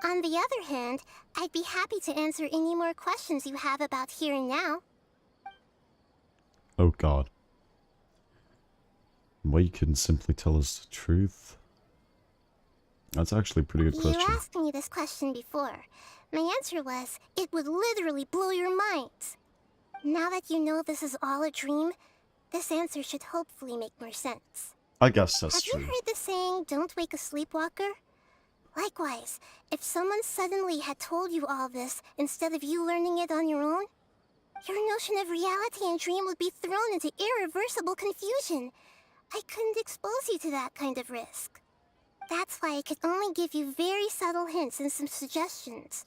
Speaker 3: On the other hand, I'd be happy to answer any more questions you have about here and now.
Speaker 1: Oh god. Why you couldn't simply tell us the truth? That's actually a pretty good
Speaker 3: You
Speaker 1: question.
Speaker 3: asked me this question before. My answer was, it would literally blow your minds. Now that you know this is all a dream, this answer should hopefully make more sense.
Speaker 1: I guess that's
Speaker 3: Have
Speaker 1: true.
Speaker 3: you heard the saying, don't wake a sleepwalker? Likewise, if someone suddenly had told you all this instead of you learning it on your own, your notion of reality and dream would be thrown into irreversible confusion. I couldn't expose you to that kind of risk. That's why I could only give you very subtle hints and some suggestions.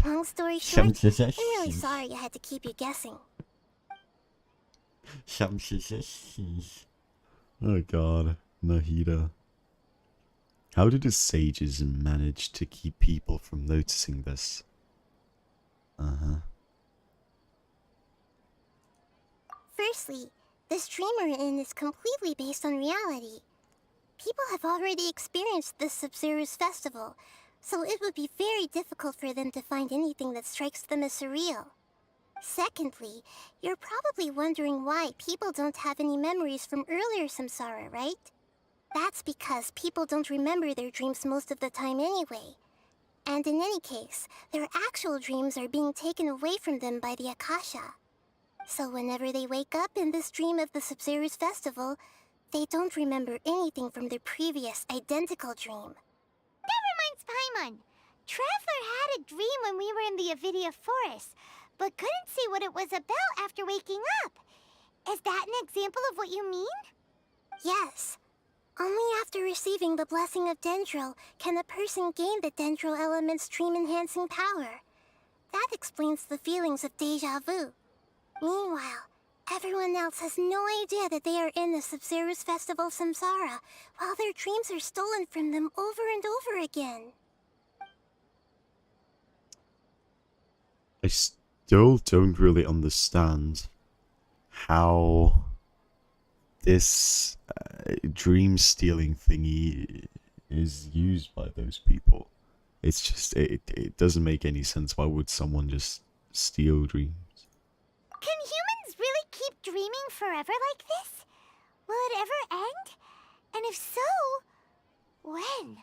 Speaker 3: Long story short, I'm really sorry I had to keep you guessing.
Speaker 1: Oh god, Nahida. How did the sages manage to keep people from noticing this?
Speaker 3: Firstly, this dream we're in is completely based on reality. People have already experienced this Sabzeruz festival, so it would be very difficult for them to find anything that strikes them as surreal. Secondly, you're probably wondering why people don't have any memories from earlier samsara, right? That's because people don't remember their dreams most of the time anyway. And in any case, their actual dreams are being taken away from them by the Akasha. So whenever they wake up in this dream of the Sabzeruz festival, they don't remember anything from their previous identical dream.
Speaker 2: That reminds Paimon. Traveler had a dream when we were in the Avidia forest, but couldn't see what it was about after waking up. Is that an example of what you mean?
Speaker 3: Yes. Only after receiving the blessing of Dendro can a person gain the Dendro element's dream-enhancing power. That explains the feelings of deja vu. Meanwhile, everyone else has no idea that they are in the Sabzeruz Festival Samsara, while their dreams are stolen from them over and over again.
Speaker 1: I still don't really understand how this dream stealing thingy is used by those people. It's just, it doesn't make any sense. Why would someone just steal dreams?
Speaker 2: Can humans really keep dreaming forever like this? Will it ever end? And if so, when?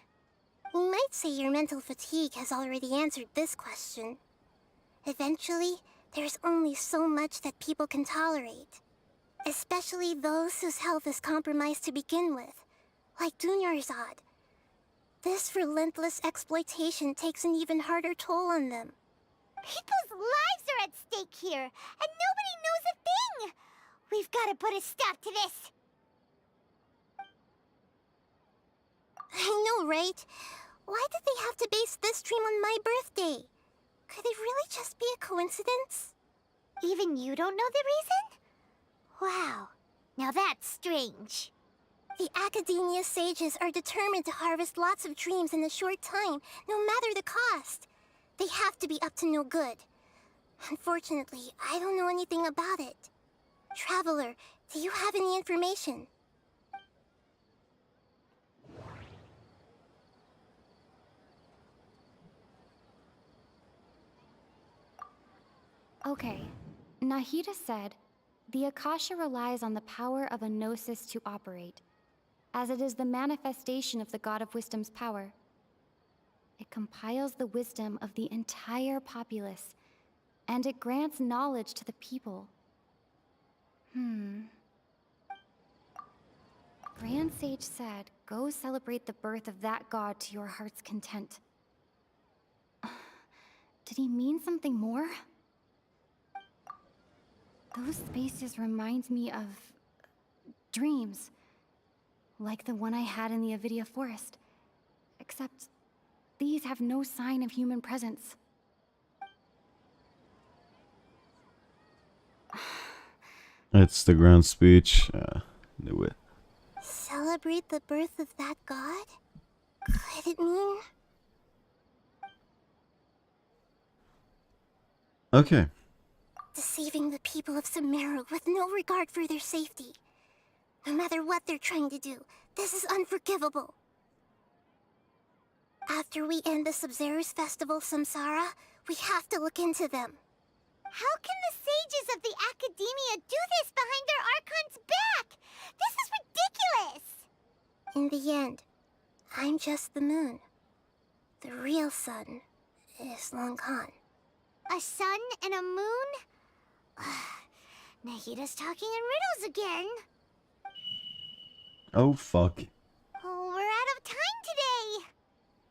Speaker 3: You might say your mental fatigue has already answered this question. Eventually, there's only so much that people can tolerate. Especially those whose health is compromised to begin with, like Dunyarzad. This relentless exploitation takes an even harder toll on them.
Speaker 2: People's lives are at stake here, and nobody knows a thing! We've got to put a stop to this!
Speaker 3: I know, right? Why did they have to base this dream on my birthday? Could it really just be a coincidence?
Speaker 2: Even you don't know the reason? Wow, now that's strange.
Speaker 3: The Academia sages are determined to harvest lots of dreams in a short time, no matter the cost. They have to be up to no good. Unfortunately, I don't know anything about it. Traveler, do you have any information?
Speaker 4: Okay, Nahida said, the Akasha relies on the power of a gnosis to operate, as it is the manifestation of the God of Wisdom's power. It compiles the wisdom of the entire populace, and it grants knowledge to the people. Grand Sage said, go celebrate the birth of that god to your heart's content. Did he mean something more? Those spaces remind me of dreams, like the one I had in the Avidia forest, except these have no sign of human presence.
Speaker 1: It's the ground speech. Knew it.
Speaker 3: Celebrate the birth of that god? Could it mean...
Speaker 1: Okay.
Speaker 3: deceiving the people of Sumeru with no regard for their safety? No matter what they're trying to do, this is unforgivable. After we end the Sub-Zero's festival, Samsara, we have to look into them.
Speaker 2: How can the sages of the Academia do this behind their Archon's back? This is ridiculous!
Speaker 3: In the end, I'm just the moon. The real sun is long gone.
Speaker 2: A sun and a moon? Nahida's talking in riddles again.
Speaker 1: Oh, fuck.
Speaker 2: Oh, we're out of time today!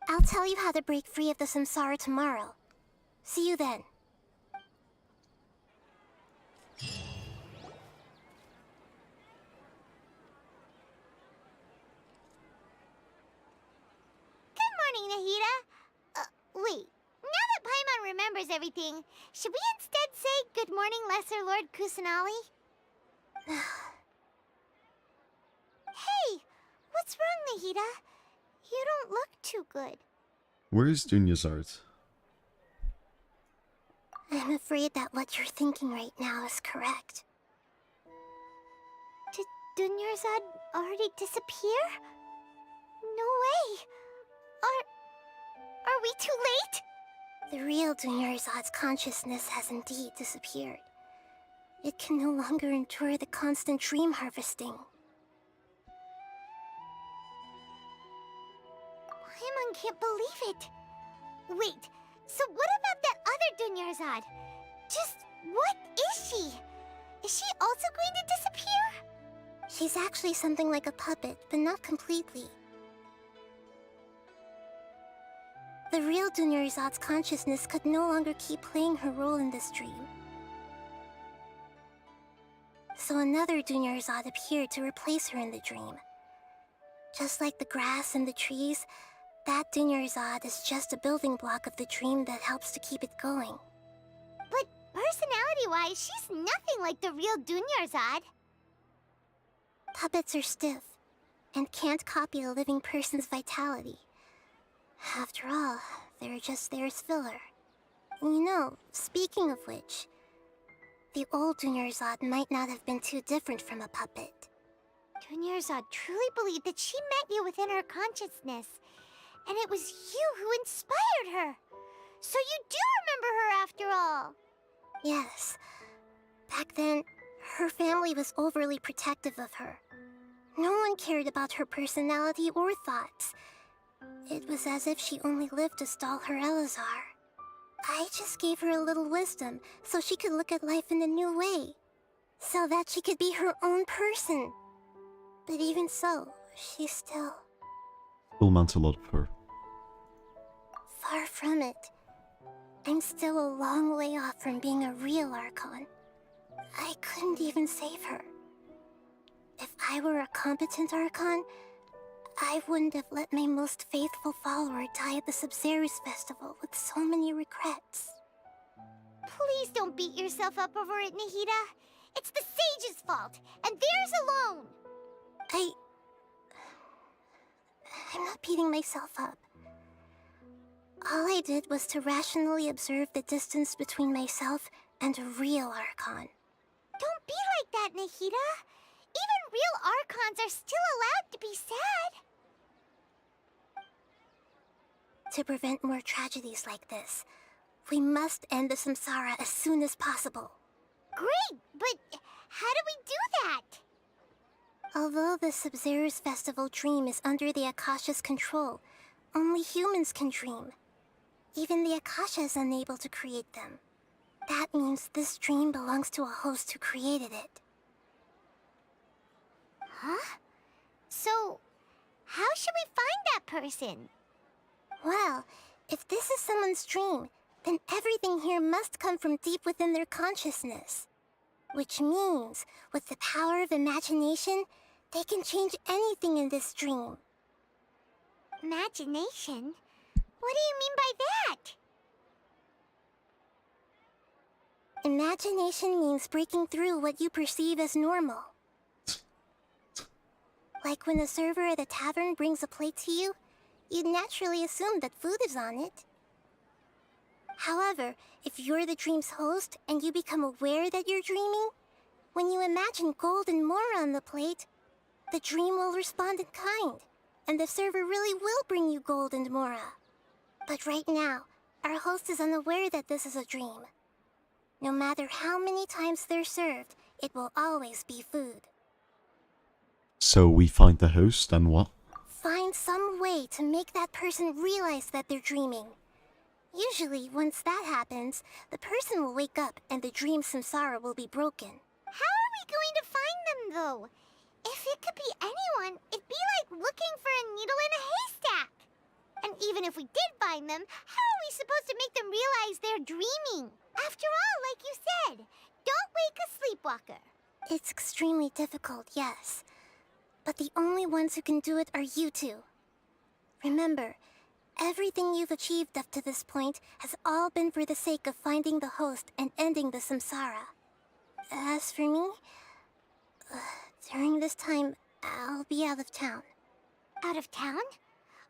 Speaker 3: I'll tell you how to break free of the Samsara tomorrow. See you then.
Speaker 2: Good morning, Nahida. Wait. Now that Paimon remembers everything, should we instead say good morning, Lesser Lord Kusanali? Hey, what's wrong, Nahida? You don't look too good.
Speaker 1: Where's Dunyarzad?
Speaker 3: I'm afraid that what you're thinking right now is correct.
Speaker 2: Did Dunyarzad already disappear? No way. Are we too late?
Speaker 3: The real Dunyarzad's consciousness has indeed disappeared. It can no longer endure the constant dream harvesting.
Speaker 2: Paimon can't believe it. Wait, so what about that other Dunyarzad? Just what is she? Is she also going to disappear?
Speaker 3: She's actually something like a puppet, but not completely. The real Dunyarzad's consciousness could no longer keep playing her role in this dream. So another Dunyarzad appeared to replace her in the dream. Just like the grass and the trees, that Dunyarzad is just a building block of the dream that helps to keep it going.
Speaker 2: But personality-wise, she's nothing like the real Dunyarzad.
Speaker 3: Puppets are stiff, and can't copy a living person's vitality. After all, they're just there as filler. You know, speaking of which, the old Dunyarzad might not have been too different from a puppet.
Speaker 2: Dunyarzad truly believed that she met you within her consciousness, and it was you who inspired her. So you do remember her after all.
Speaker 3: Yes. Back then, her family was overly protective of her. No one cared about her personality or thoughts. It was as if she only lived to stall her Elazar. I just gave her a little wisdom so she could look at life in a new way. So that she could be her own person. But even so, she still
Speaker 1: meant a lot of her.
Speaker 3: far from it. I'm still a long way off from being a real Archon. I couldn't even save her. If I were a competent Archon, I wouldn't have let my most faithful follower die at the Sub-Zerus Festival with so many regrets.
Speaker 2: Please don't beat yourself up over it, Nahida. It's the sage's fault, and theirs alone.
Speaker 3: I'm not beating myself up. All I did was to rationally observe the distance between myself and a real Archon.
Speaker 2: Don't be like that, Nahida. Even real Archons are still allowed to be sad.
Speaker 3: To prevent more tragedies like this, we must end the samsara as soon as possible.
Speaker 2: Great, but how do we do that?
Speaker 3: Although the Sub-Zerus Festival dream is under the Akasha's control, only humans can dream. Even the Akasha is unable to create them. That means this dream belongs to a host who created it.
Speaker 2: Huh? So, how should we find that person?
Speaker 3: Well, if this is someone's dream, then everything here must come from deep within their consciousness. Which means, with the power of imagination, they can change anything in this dream.
Speaker 2: Imagination? What do you mean by that?
Speaker 3: Imagination means breaking through what you perceive as normal. Like when a server at a tavern brings a plate to you, you'd naturally assume that food is on it. However, if you're the dream's host and you become aware that you're dreaming, when you imagine gold and more on the plate, the dream will respond in kind, and the server really will bring you gold and mora. But right now, our host is unaware that this is a dream. No matter how many times they're served, it will always be food.
Speaker 1: So we find the host and what?
Speaker 3: Find some way to make that person realize that they're dreaming. Usually, once that happens, the person will wake up and the dream samsara will be broken.
Speaker 2: How are we going to find them, though? If it could be anyone, it'd be like looking for a needle in a haystack. And even if we did find them, how are we supposed to make them realize they're dreaming? After all, like you said, don't wake a sleepwalker.
Speaker 3: It's extremely difficult, yes. But the only ones who can do it are you two. Remember, everything you've achieved up to this point has all been for the sake of finding the host and ending the samsara. As for me, during this time, I'll be out of town.
Speaker 2: Out of town?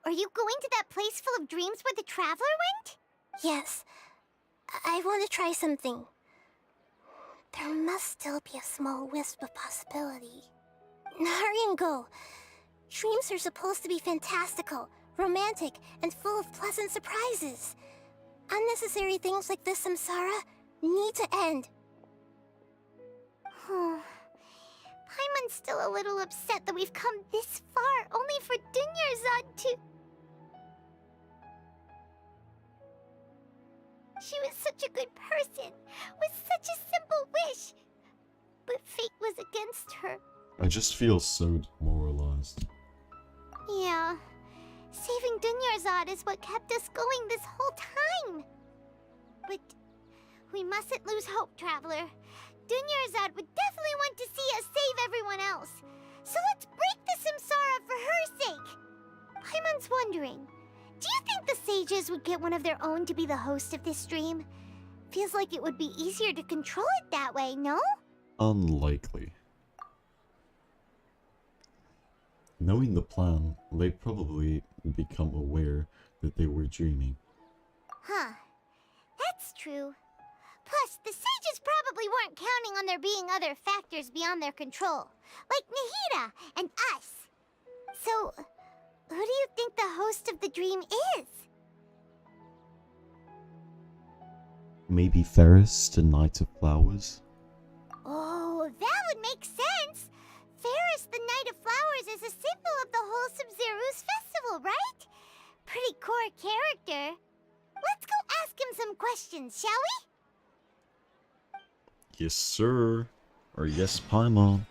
Speaker 2: Are you going to that place full of dreams where the Traveler went?
Speaker 3: Yes, I want to try something. There must still be a small wisp of possibility. Hurry and go. Dreams are supposed to be fantastical, romantic, and full of pleasant surprises. Unnecessary things like this samsara need to end.
Speaker 2: Paimon's still a little upset that we've come this far only for Dunyarzad to... She was such a good person, with such a simple wish. But fate was against her.
Speaker 1: I just feel so demoralized.
Speaker 2: Yeah. Saving Dunyarzad is what kept us going this whole time. But we mustn't lose hope, Traveler. Dunyarzad would definitely want to see us save everyone else. So let's break the samsara for her sake. Paimon's wondering, do you think the sages would get one of their own to be the host of this stream? Feels like it would be easier to control it that way, no?
Speaker 1: Unlikely. Knowing the plan, they'd probably become aware that they were dreaming.
Speaker 2: Huh. That's true. Plus, the sages probably weren't counting on there being other factors beyond their control, like Nahida and us. So, who do you think the host of the dream is?
Speaker 1: Maybe Ferris, the Knight of Flowers?
Speaker 2: Oh, that would make sense. Ferris, the Knight of Flowers, is a symbol of the whole Sub-Zero's festival, right? Pretty core character. Let's go ask him some questions, shall we?
Speaker 1: Yes, sir. Or yes, Paimon.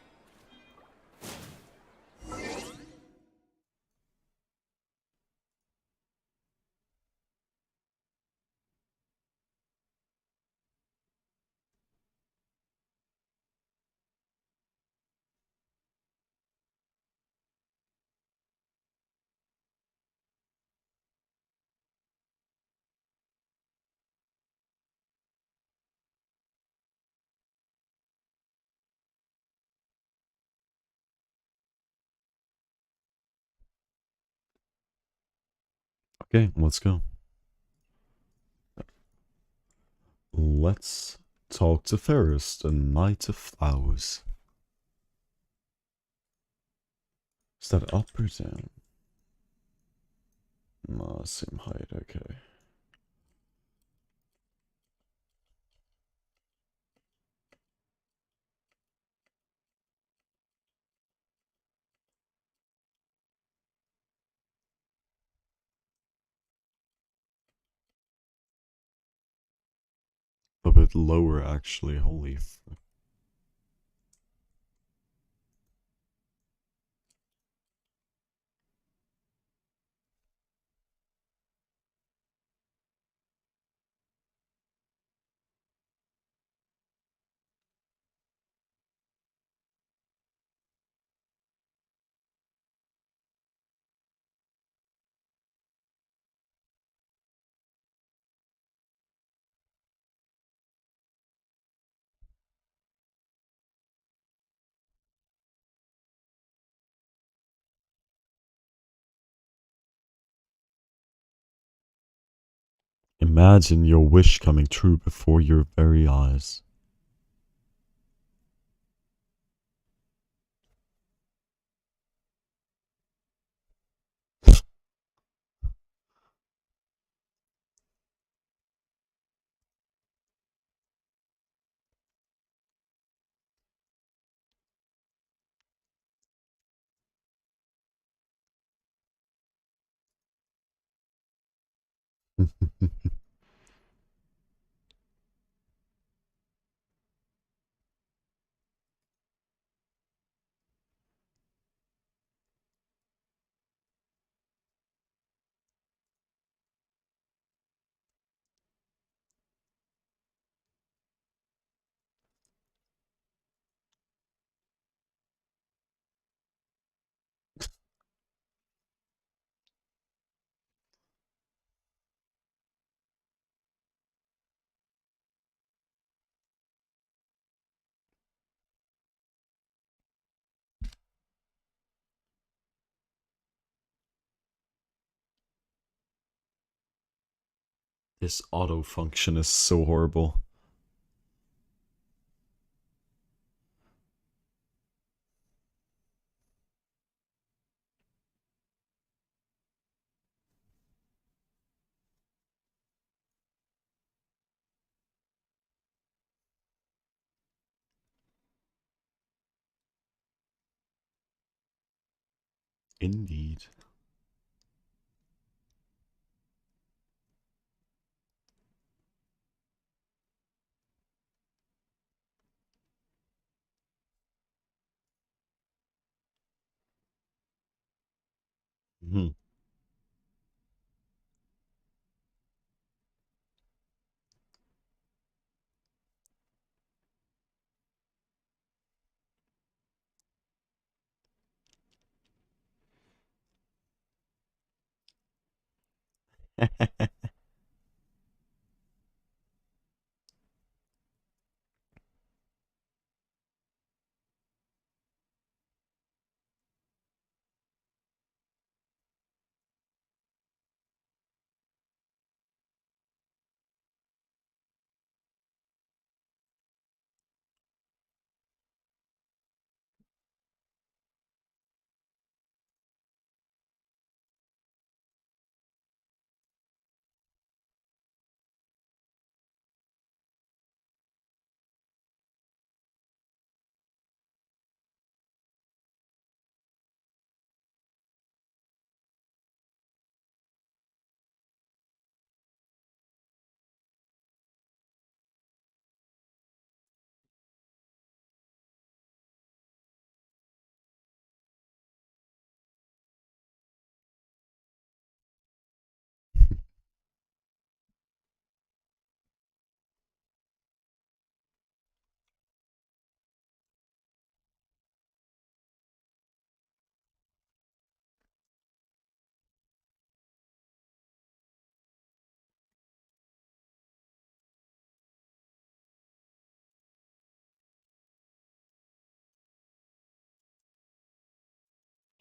Speaker 1: Okay, let's go. Let's talk to Ferris, the Knight of Flowers. Is that up or down? No, same height, okay. A bit lower, actually, holy Imagine your wish coming true before your very eyes. This auto function is so horrible. Indeed. Mhm.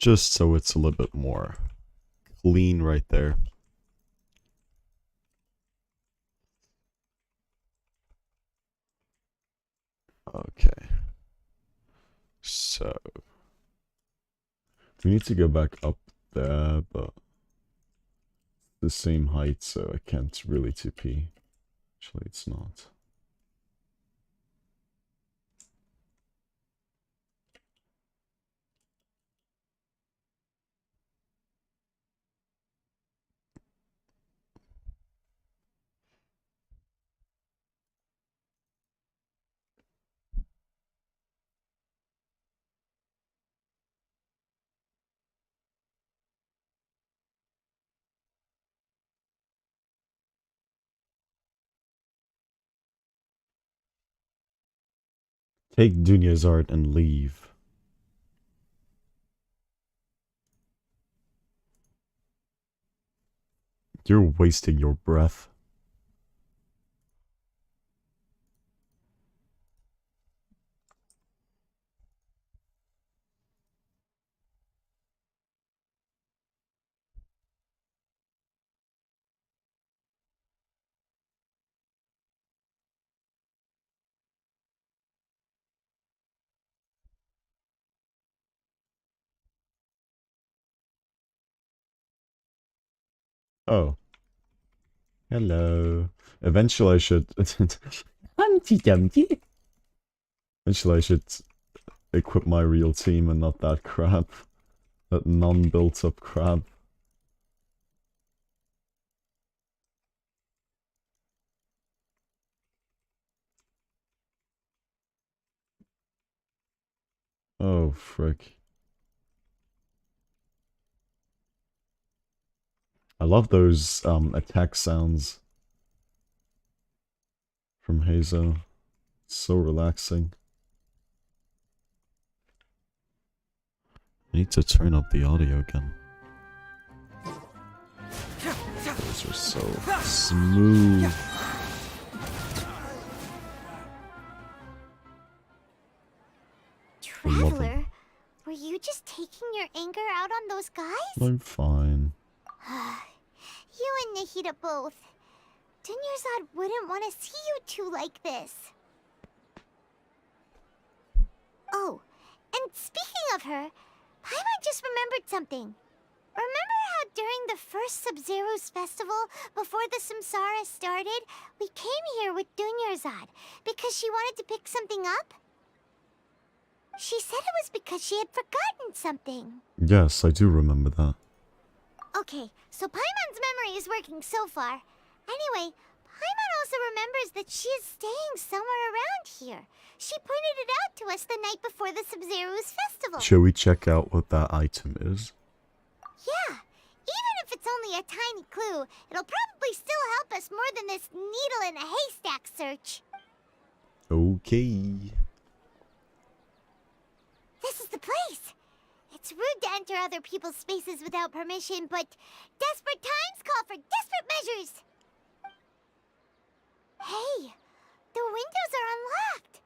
Speaker 1: Just so it's a little bit more clean right there. Okay. So we need to go back up there, but the same height, so I can't really TP. Actually, it's not. Take Dunya's art and leave. You're wasting your breath. Oh. Hello. Eventually I should... Humpty Dumpty. Eventually I should equip my real team and not that crap. That non-built up crap. Oh, frick. I love those attack sounds from Hazo. It's so relaxing. I need to turn up the audio again. Those are so smooth. I love them.
Speaker 2: Traveler, were you just taking your anger out on those guys?
Speaker 1: I'm fine.
Speaker 2: You and Nahida both. Dunyarzad wouldn't want to see you two like this. Oh, and speaking of her, Paimon just remembered something. Remember how during the first Sub-Zero's festival, before the Samsara started, we came here with Dunyarzad because she wanted to pick something up? She said it was because she had forgotten something.
Speaker 1: Yes, I do remember that.
Speaker 2: Okay, so Paimon's memory is working so far. Anyway, Paimon also remembers that she is staying somewhere around here. She pointed it out to us the night before the Sub-Zero's festival.
Speaker 1: Shall we check out what that item is?
Speaker 2: Yeah, even if it's only a tiny clue, it'll probably still help us more than this needle in a haystack search.
Speaker 1: Okay.
Speaker 2: This is the place. It's rude to enter other people's spaces without permission, but desperate times call for desperate measures. Hey, the windows are unlocked.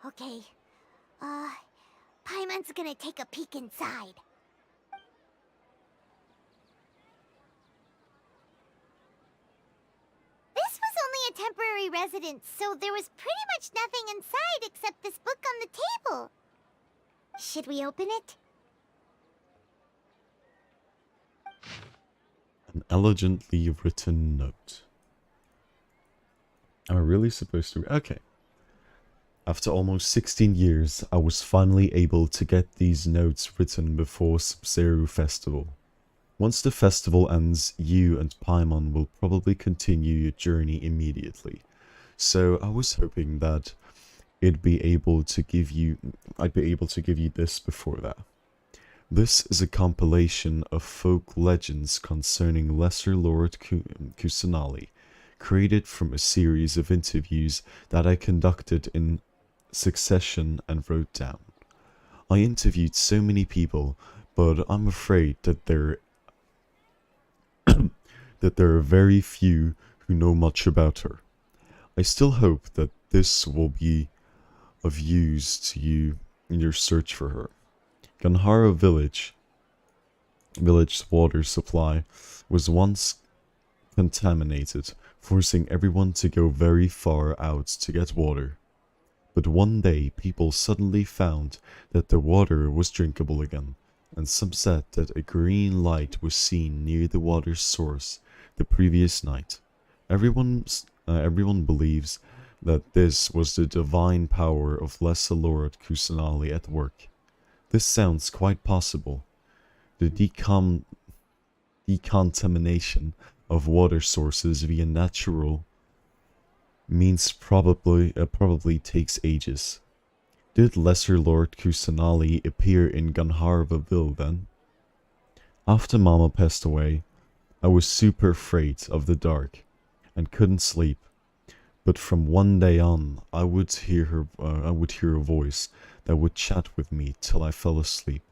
Speaker 2: Okay, Paimon's gonna take a peek inside. This was only a temporary residence, so there was pretty much nothing inside except this book on the table. Should we open it?
Speaker 1: An elegantly written note. Am I really supposed to... Okay. After almost 16 years, I was finally able to get these notes written before Sub-Zero Festival. Once the festival ends, you and Paimon will probably continue your journey immediately. So I was hoping that I'd be able to give you this before that. This is a compilation of folk legends concerning Lesser Lord Kusanali, created from a series of interviews that I conducted in succession and wrote down. I interviewed so many people, but I'm afraid that there are very few who know much about her. I still hope that this will be of use to you in your search for her. Ganhara Village village's water supply was once contaminated, forcing everyone to go very far out to get water. But one day people suddenly found that the water was drinkable again, and some said that a green light was seen near the water's source the previous night. Everyone believes that this was the divine power of Lesser Lord Kusanali at work. This sounds quite possible. The decontamination of water sources via natural means probably takes ages. Did Lesser Lord Kusanali appear in Gunharvaville then? After Mama passed away, I was super afraid of the dark and couldn't sleep. But from one day on, I would hear a voice that would chat with me till I fell asleep.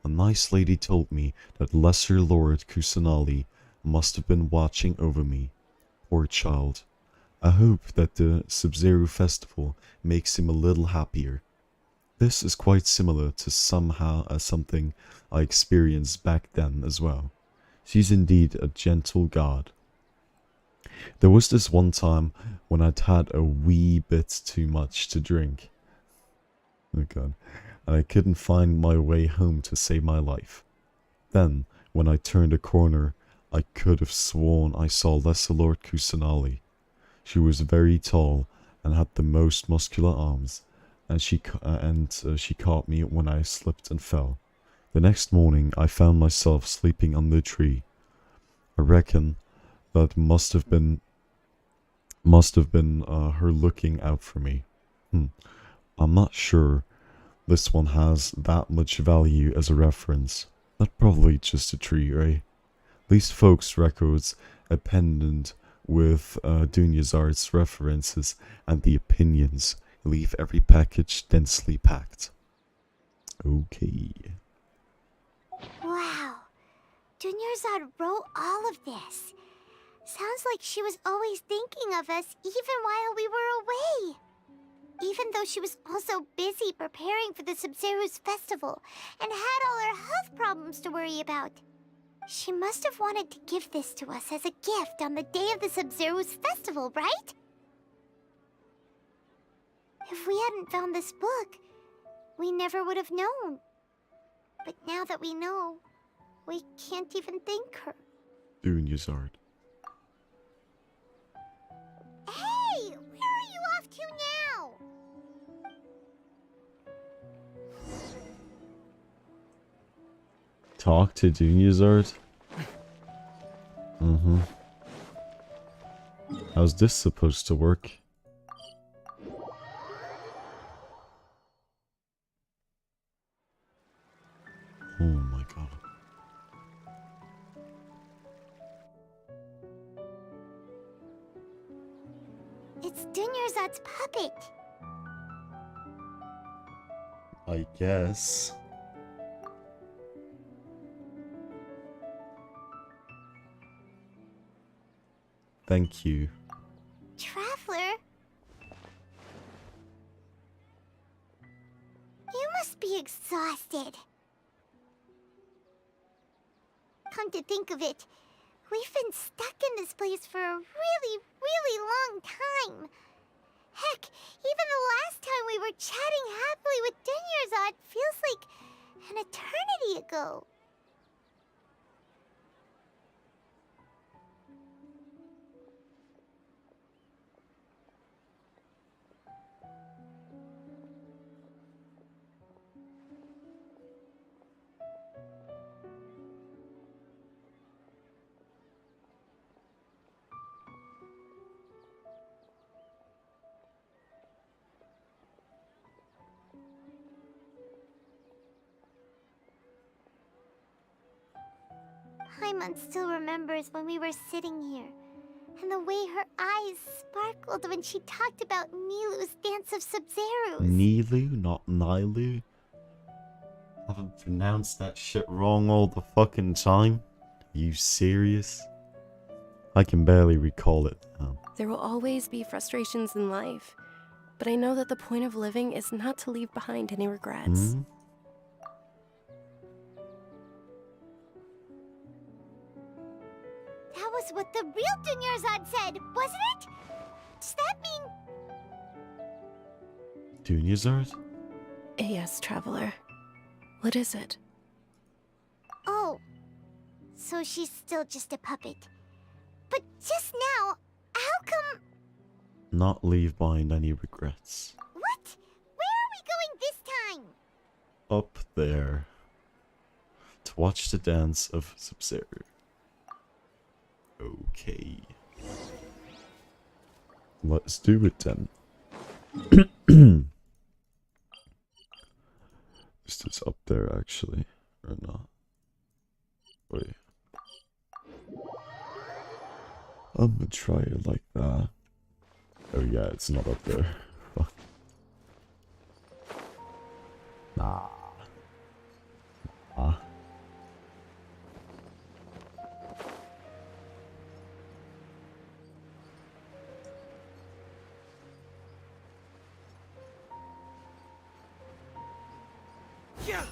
Speaker 1: A nice lady told me that Lesser Lord Kusanali must have been watching over me. Poor child. I hope that the Sub-Zero Festival makes him a little happier. This is quite similar to something I experienced back then as well. She's indeed a gentle god. There was this one time when I'd had a wee bit too much to drink. Oh god. And I couldn't find my way home to save my life. Then, when I turned a corner, I could have sworn I saw Lesser Lord Kusanali. She was very tall and had the most muscular arms, and she caught me when I slipped and fell. The next morning, I found myself sleeping under a tree. I reckon that must have been her looking out for me. I'm not sure this one has that much value as a reference. That's probably just a tree, right? These folks' records appended with Dunyazart's references and the opinions leave every package densely packed. Okay.
Speaker 2: Wow. Dunyarzad wrote all of this. Sounds like she was always thinking of us even while we were away. Even though she was also busy preparing for the Sub-Zero's festival and had all her health problems to worry about. She must have wanted to give this to us as a gift on the day of the Sub-Zero's festival, right? If we hadn't found this book, we never would have known. But now that we know, we can't even thank her.
Speaker 1: Dunyazart.
Speaker 2: Hey! Where are you off to now?
Speaker 1: Talk to Dunyazart? How's this supposed to work? Oh my god.
Speaker 2: It's Dunyarzad's puppet.
Speaker 1: I guess. Thank you.
Speaker 2: Traveler? You must be exhausted. Come to think of it, we've been stuck in this place for a really long time. Heck, even the last time we were chatting happily with Dunyarzad feels like an eternity ago. Paimon still remembers when we were sitting here, and the way her eyes sparkled when she talked about Nilu's Dance of Sub-Zeros.
Speaker 1: Nilu, not Nilu? I haven't pronounced that shit wrong all the fucking time. Are you serious? I can barely recall it now.
Speaker 9: There will always be frustrations in life, but I know that the point of living is not to leave behind any regrets.
Speaker 2: was what the real Dunyarzad said, wasn't it? Does that mean...
Speaker 1: Dunyazard?
Speaker 9: Yes, Traveler. What is it?
Speaker 2: Oh, so she's still just a puppet. But just now, how come...
Speaker 1: Not leave behind any regrets.
Speaker 2: What? Where are we going this time?
Speaker 1: Up there. To watch the dance of Sub-Zero. Okay. Let's do it then. Is this up there actually? Or not? Wait. I'm gonna try it like that. Oh yeah, it's not up there. Fuck. Nah. Ah.
Speaker 7: Yeah.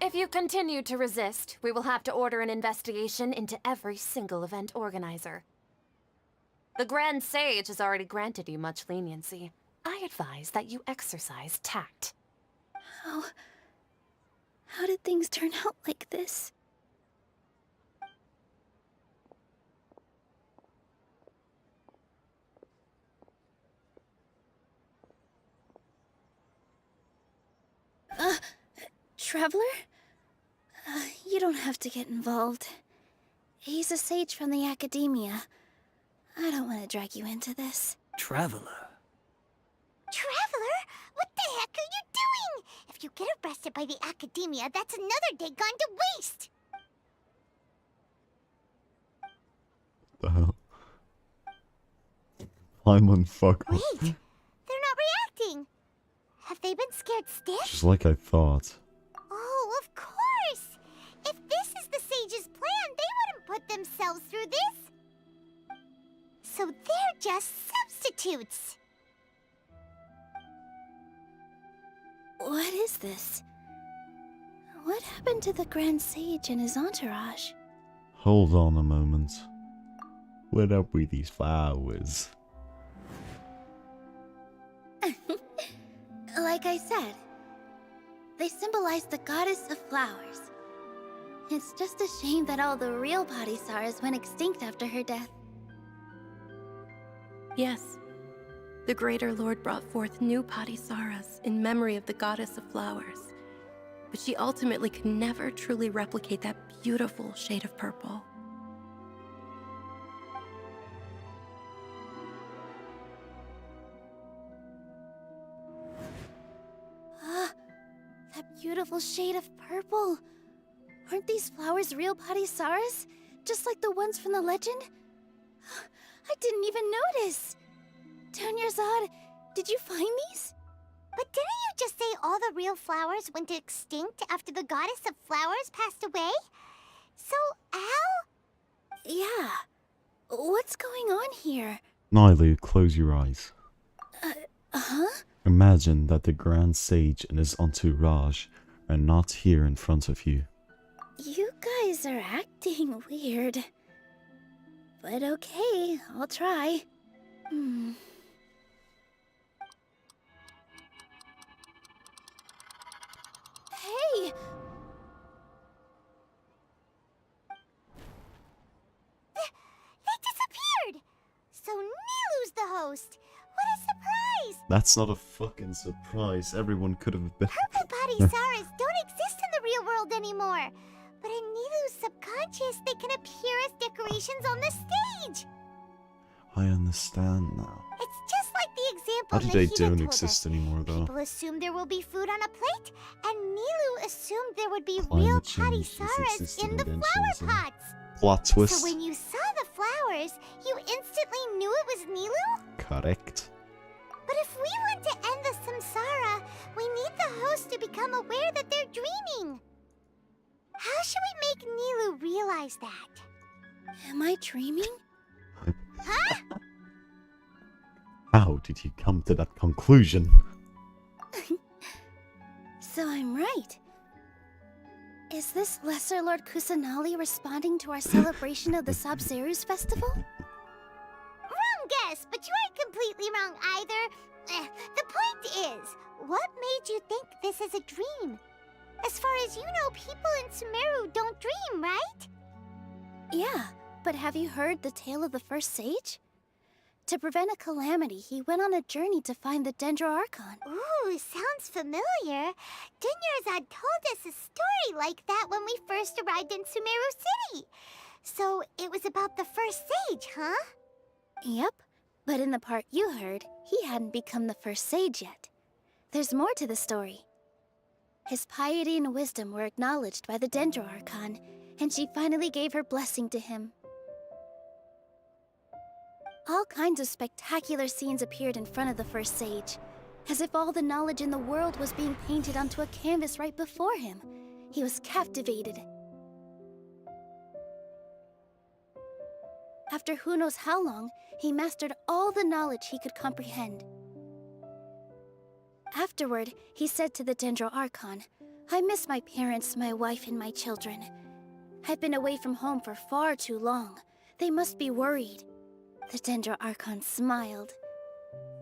Speaker 10: If you continue to resist, we will have to order an investigation into every single event organizer. The Grand Sage has already granted you much leniency. I advise that you exercise tact.
Speaker 4: How did things turn out like this? Traveler? You don't have to get involved. He's a sage from the Academia. I don't want to drag you into this.
Speaker 6: Traveler.
Speaker 2: Traveler? What the heck are you doing? If you get arrested by the Academia, that's another day gone to waste.
Speaker 1: The hell? I'm on fuck off.
Speaker 2: Wait, they're not reacting. Have they been scared stiff?
Speaker 1: Just like I thought.
Speaker 2: Oh, of course! If this is the Sage's plan, they wouldn't put themselves through this. So they're just substitutes.
Speaker 4: What is this? What happened to the Grand Sage and his entourage?
Speaker 1: Hold on a moment. What up with these flowers?
Speaker 4: Like I said, they symbolize the goddess of flowers. It's just a shame that all the real Padisaras went extinct after her death.
Speaker 9: Yes. The Greater Lord brought forth new Padisaras in memory of the goddess of flowers. But she ultimately could never truly replicate that beautiful shade of purple.
Speaker 4: That beautiful shade of purple. Aren't these flowers real Padisaras? Just like the ones from the legend? I didn't even notice. Dunyarzad, did you find these?
Speaker 2: But didn't you just say all the real flowers went extinct after the goddess of flowers passed away? So, how?
Speaker 4: Yeah. What's going on here?
Speaker 1: Nylu, close your eyes.
Speaker 4: Huh?
Speaker 1: Imagine that the Grand Sage and his entourage are not here in front of you.
Speaker 4: You guys are acting weird. But okay, I'll try. Hey!
Speaker 2: They disappeared! So Nilu's the host! What a surprise!
Speaker 1: That's not a fucking surprise. Everyone could have been.
Speaker 2: Purple Padisaras don't exist in the real world anymore. But in Nilu's subconscious, they can appear as decorations on the stage.
Speaker 1: I understand now.
Speaker 2: It's just like the example
Speaker 1: How did they
Speaker 2: Nahida
Speaker 1: don't
Speaker 2: told
Speaker 1: exist
Speaker 2: us.
Speaker 1: anymore, though?
Speaker 2: People assumed there will be food on a plate, and Nilu assumed there would be
Speaker 1: Climate
Speaker 2: real
Speaker 1: change is
Speaker 2: Padisaras
Speaker 1: existing
Speaker 2: in the
Speaker 1: in
Speaker 2: flower
Speaker 1: Genshin,
Speaker 2: pots.
Speaker 1: Plot
Speaker 2: So
Speaker 1: twist.
Speaker 2: when you saw the flowers, you instantly knew it was Nilu?
Speaker 1: Correct.
Speaker 2: But if we want to end the samsara, we need the host to become aware that they're dreaming. How should we make Nilu realize that?
Speaker 4: Am I dreaming?
Speaker 2: Huh?
Speaker 1: How did you come to that conclusion?
Speaker 3: So I'm right. Is this Lesser Lord Kusanali responding to our celebration of the Sabzeruz festival?
Speaker 2: Wrong guess, but you aren't completely wrong either. The point is, what made you think this is a dream? As far as you know, people in Sumeru don't dream, right?
Speaker 3: Yeah, but have you heard the tale of the first sage? To prevent a calamity, he went on a journey to find the Dendro Archon.
Speaker 2: Ooh, sounds familiar. Dunyarzad told us a story like that when we first arrived in Sumeru City. So it was about the first sage, huh?
Speaker 3: Yep, but in the part you heard, he hadn't become the first sage yet. There's more to the story. His piety and wisdom were acknowledged by the Dendro Archon, and she finally gave her blessing to him. All kinds of spectacular scenes appeared in front of the first sage, as if all the knowledge in the world was being painted onto a canvas right before him. He was captivated. After who knows how long, he mastered all the knowledge he could comprehend. Afterward, he said to the Dendro Archon, "I miss my parents, my wife, and my children. I've been away from home for far too long. They must be worried." The Dendro Archon smiled.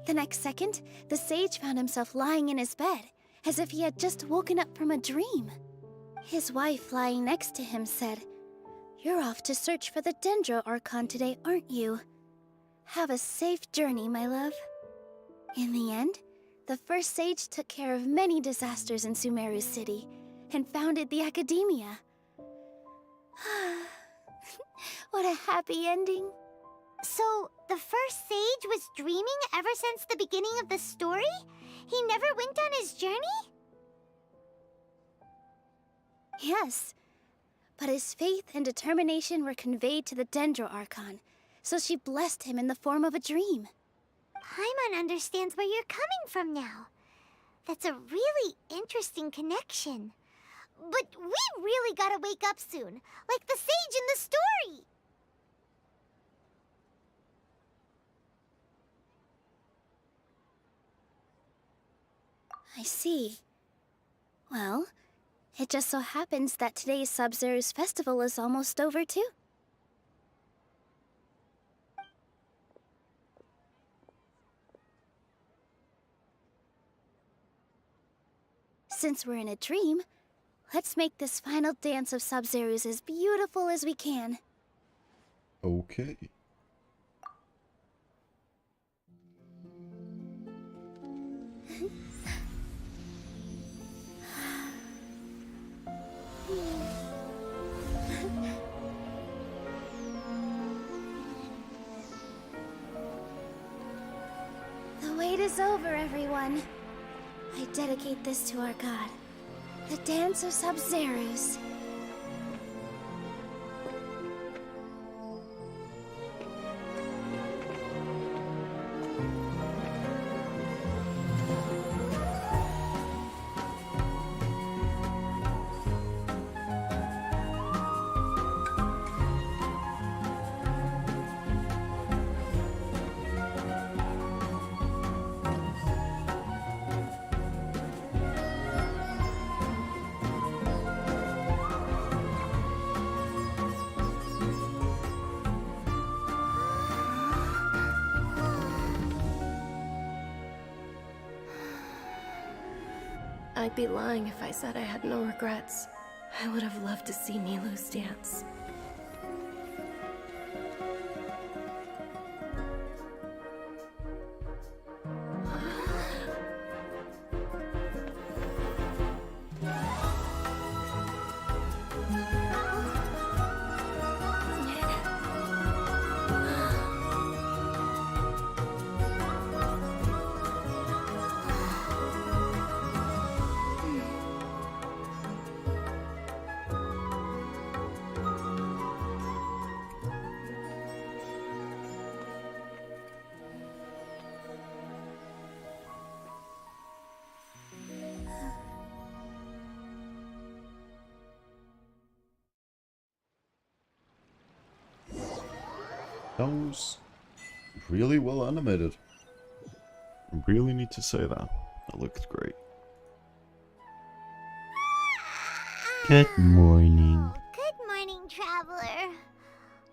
Speaker 3: The next second, the sage found himself lying in his bed, as if he had just woken up from a dream. His wife, lying next to him, said, "You're off to search for the Dendro Archon today, aren't you? Have a safe journey, my love." In the end, the first sage took care of many disasters in Sumeru City, and founded the Academia. What a happy ending.
Speaker 2: So, the first sage was dreaming ever since the beginning of the story? He never went on his journey?
Speaker 3: Yes, but his faith and determination were conveyed to the Dendro Archon, so she blessed him in the form of a dream.
Speaker 2: Paimon understands where you're coming from now. That's a really interesting connection. But we really gotta wake up soon, like the sage in the story!
Speaker 3: I see. Well, it just so happens that today's Sabzeruz festival is almost over too. Since we're in a dream, let's make this final dance of Sabzeruz as beautiful as we can.
Speaker 1: Okay.
Speaker 3: The wait is over, everyone. I dedicate this to our god, the dance of Sabzeruz.
Speaker 9: I'd be lying if I said I had no regrets. I would have loved to see Nilou's dance.
Speaker 1: That was really well animated. Really need to say that. That looked great. Good morning.
Speaker 2: Oh, good morning, traveler.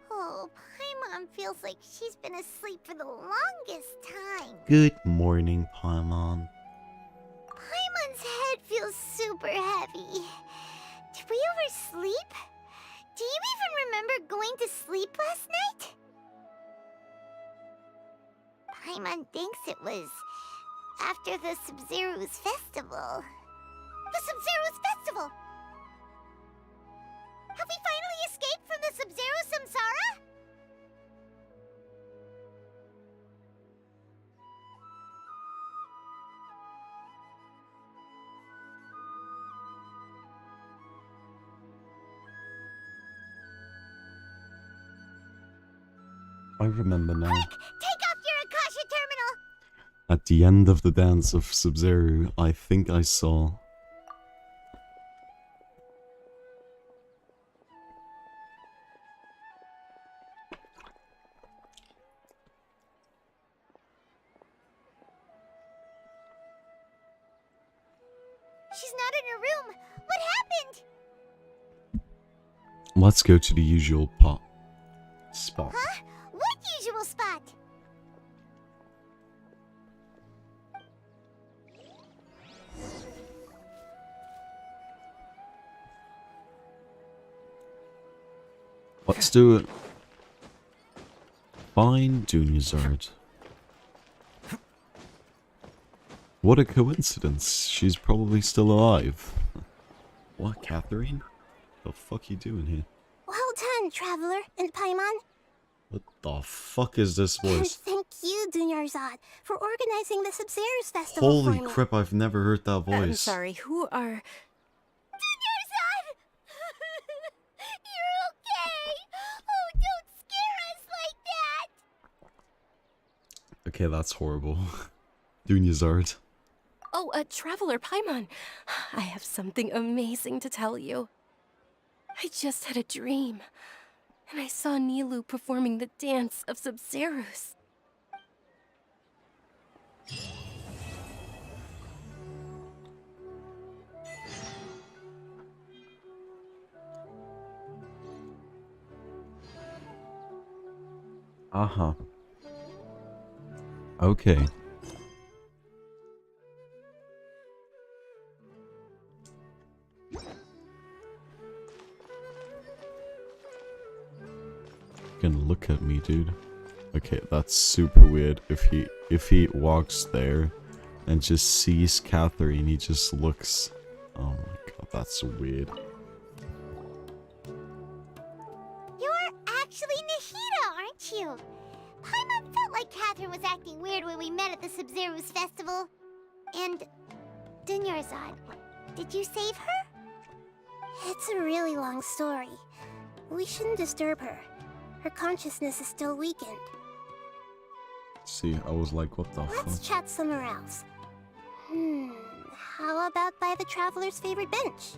Speaker 2: Oh, Paimon feels like she's been asleep for the longest time.
Speaker 1: Good morning, Paimon.
Speaker 2: Paimon's head feels super heavy. Did we oversleep? Do you even remember going to sleep last night? Paimon thinks it was after the Sub-Zero's festival. The Sub-Zero's festival! Have we finally escaped from the Sub-Zero Samsara?
Speaker 1: I remember now.
Speaker 2: Quick! Take off your Akasha terminal!
Speaker 1: At the end of the dance of Sub-Zero, I think I saw...
Speaker 2: She's not in her room. What happened?
Speaker 1: Let's go to the usual spot.
Speaker 2: Huh? What usual spot?
Speaker 1: Let's do it. Fine, Dunyarzad. What a coincidence. She's probably still alive. What, Catherine? The fuck you doing here?
Speaker 3: Well done, Traveler and Paimon.
Speaker 1: What the fuck is this
Speaker 3: And
Speaker 1: voice?
Speaker 3: thank you, Dunyarzad, for organizing the Sub-Zero's festival
Speaker 1: Holy
Speaker 3: for me.
Speaker 1: crap, I've never heard that voice.
Speaker 5: I'm sorry, who are...
Speaker 2: Dunyarzad! You're okay! Oh, don't scare us like that!
Speaker 1: Okay, that's horrible. Dunyarzad.
Speaker 9: Oh, Traveler Paimon, I have something amazing to tell you. I just had a dream, and I saw Nilu performing the dance of Sub-Zeros.
Speaker 1: Uh-huh. Okay. Gonna look at me, dude. Okay, that's super weird. If he walks there and just sees Catherine, he just looks. Oh my god, that's weird.
Speaker 2: You're actually Nahida, aren't you? Paimon felt like Catherine was acting weird when we met at the Sub-Zero's festival. And Dunyarzad, did you save her?
Speaker 3: It's a really long story. We shouldn't disturb her. Her consciousness is still weakened.
Speaker 1: See, I was like, what the
Speaker 3: Let's
Speaker 1: fuck?
Speaker 3: chat somewhere else. How about by the Traveler's favorite bench?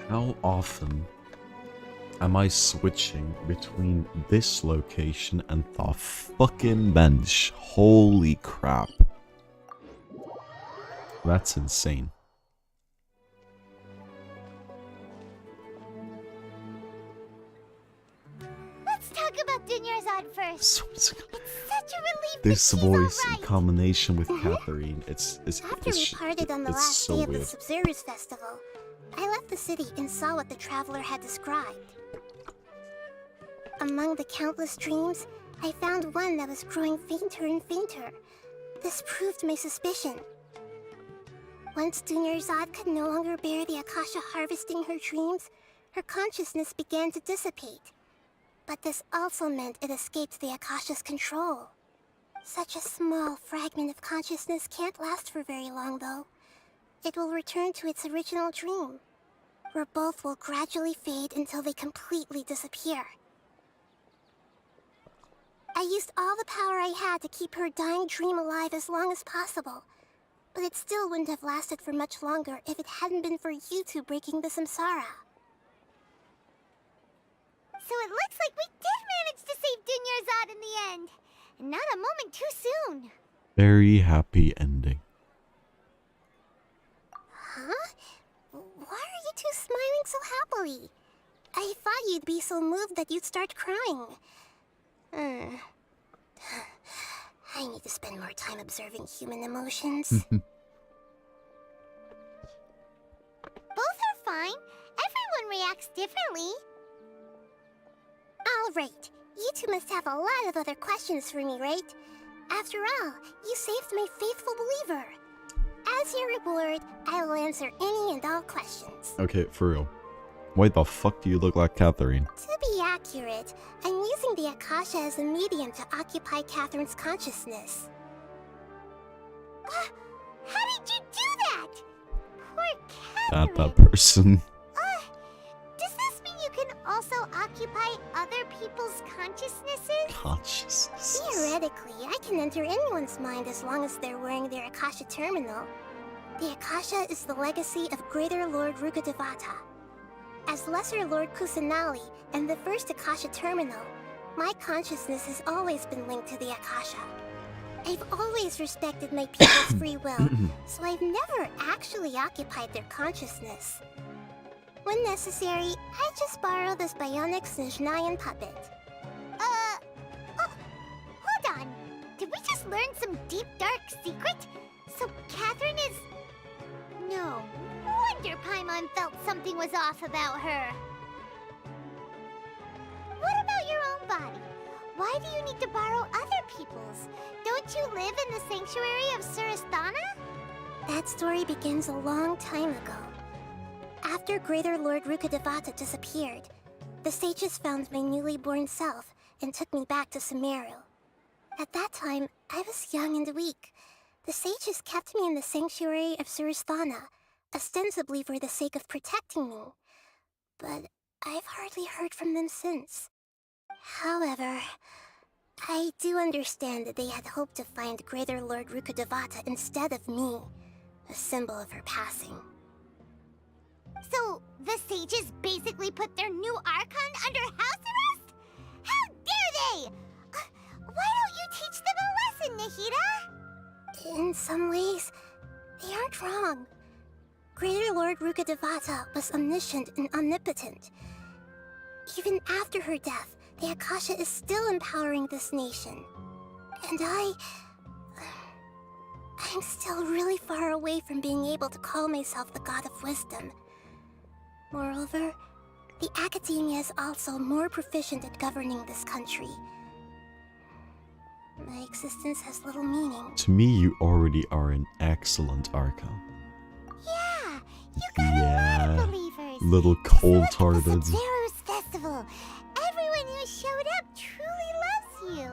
Speaker 1: How often am I switching between this location and the fucking bench? Holy crap. That's insane.
Speaker 2: Let's talk about Dunyarzad first.
Speaker 1: So it's-
Speaker 2: It's such a relief
Speaker 1: This
Speaker 2: that she's
Speaker 1: voice in
Speaker 2: alright.
Speaker 1: combination with Catherine, it's
Speaker 3: After we parted on the
Speaker 1: it's
Speaker 3: last
Speaker 1: so
Speaker 3: day of the
Speaker 1: weird.
Speaker 3: Sub-Zero's festival, I left the city and saw what the Traveler had described. Among the countless dreams, I found one that was growing fainter and fainter. This proved my suspicion. Once Dunyarzad could no longer bear the Akasha harvesting her dreams, her consciousness began to dissipate. But this also meant it escaped the Akasha's control. Such a small fragment of consciousness can't last for very long, though. It will return to its original dream, where both will gradually fade until they completely disappear. I used all the power I had to keep her dying dream alive as long as possible, But it still wouldn't have lasted for much longer if it hadn't been for you two breaking the samsara.
Speaker 2: So it looks like we did manage to save Dunyarzad in the end. And not a moment too soon.
Speaker 1: Very happy ending.
Speaker 3: Huh? Why are you two smiling so happily? I thought you'd be so moved that you'd start crying. I need to spend more time observing human emotions.
Speaker 2: Both are fine. Everyone reacts differently.
Speaker 3: Alright, you two must have a lot of other questions for me, right? After all, you saved my faithful believer. As your reward, I will answer any and all questions.
Speaker 1: Okay, for real. Why the fuck do you look like Catherine?
Speaker 3: To be accurate, I'm using the Akasha as a medium to occupy Catherine's consciousness.
Speaker 2: How did you do that? Poor
Speaker 1: Not
Speaker 2: Catherine.
Speaker 1: that person.
Speaker 2: Does this mean you can also occupy other people's consciousnesses?
Speaker 1: Consciousness.
Speaker 3: Theoretically, I can enter anyone's mind as long as they're wearing their Akasha terminal. The Akasha is the legacy of Greater Lord Rukkhadevata. As Lesser Lord Kusanali and the first Akasha terminal, my consciousness has always been linked to the Akasha. I've always respected my people's free will, so I've never actually occupied their consciousness. When necessary, I just borrow this bionic Snezhnayan puppet.
Speaker 2: Oh, hold on. Did we just learn some deep, dark secret? So Catherine is... No wonder Paimon felt something was off about her. What about your own body? Why do you need to borrow other people's? Don't you live in the sanctuary of Surasthana?
Speaker 3: That story begins a long time ago. After Greater Lord Rukkhadevata disappeared, the sages found my newly born self and took me back to Sumeru. At that time, I was young and weak. The sages kept me in the sanctuary of Surasthana, ostensibly for the sake of protecting me. But I've hardly heard from them since. However, I do understand that they had hoped to find Greater Lord Rukkhadevata instead of me, a symbol of her passing.
Speaker 2: So, the sages basically put their new Archon under house arrest? How dare they! Why don't you teach them a lesson, Nahida?
Speaker 3: In some ways, they aren't wrong. Greater Lord Rukkhadevata was omniscient and omnipotent. Even after her death, the Akasha is still empowering this nation. And I'm still really far away from being able to call myself the God of Wisdom. Moreover, the academia is also more proficient at governing this country. My existence has little meaning.
Speaker 1: To me, you already are an excellent Archon.
Speaker 2: Yeah, you got a lot of believers.
Speaker 1: Little
Speaker 2: Just like
Speaker 1: cold-hearted.
Speaker 2: the Zeros Festival. Everyone who showed up truly loves you.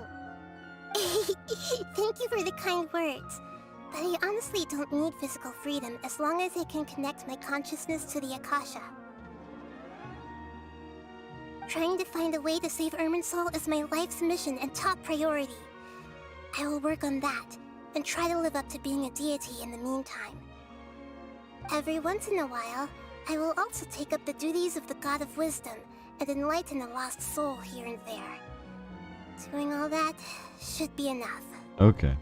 Speaker 3: Thank you for the kind words. But I honestly don't need physical freedom as long as I can connect my consciousness to the Akasha. Trying to find a way to save Irminsul is my life's mission and top priority. I will work on that, and try to live up to being a deity in the meantime. Every once in a while, I will also take up the duties of the God of Wisdom and enlighten a lost soul here and there. Doing all that should be enough.
Speaker 1: Okay.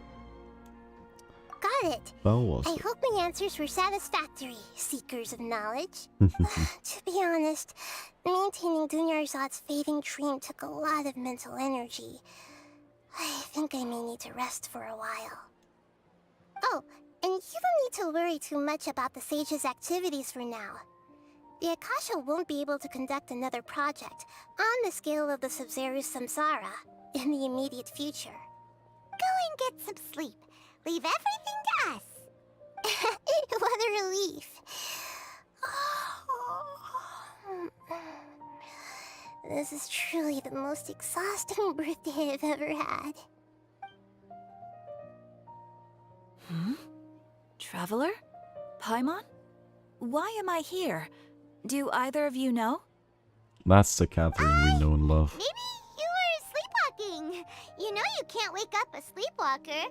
Speaker 3: Got it!
Speaker 1: That was
Speaker 3: I
Speaker 1: it.
Speaker 3: hope my answers were satisfactory, seekers of knowledge. To be honest, maintaining Dunyarzad's fading dream took a lot of mental energy. I think I may need to rest for a while. Oh, and you don't need to worry too much about the sage's activities for now. The Akasha won't be able to conduct another project on the scale of the Sub-Zero Samsara in the immediate future.
Speaker 2: Go and get some sleep. Leave everything to us.
Speaker 3: What a relief. This is truly the most exhausting birthday I've ever had.
Speaker 5: Traveler? Paimon? Why am I here? Do either of you know?
Speaker 1: That's the Catherine we know and love.
Speaker 2: Maybe you were sleepwalking. You know you can't wake up a sleepwalker.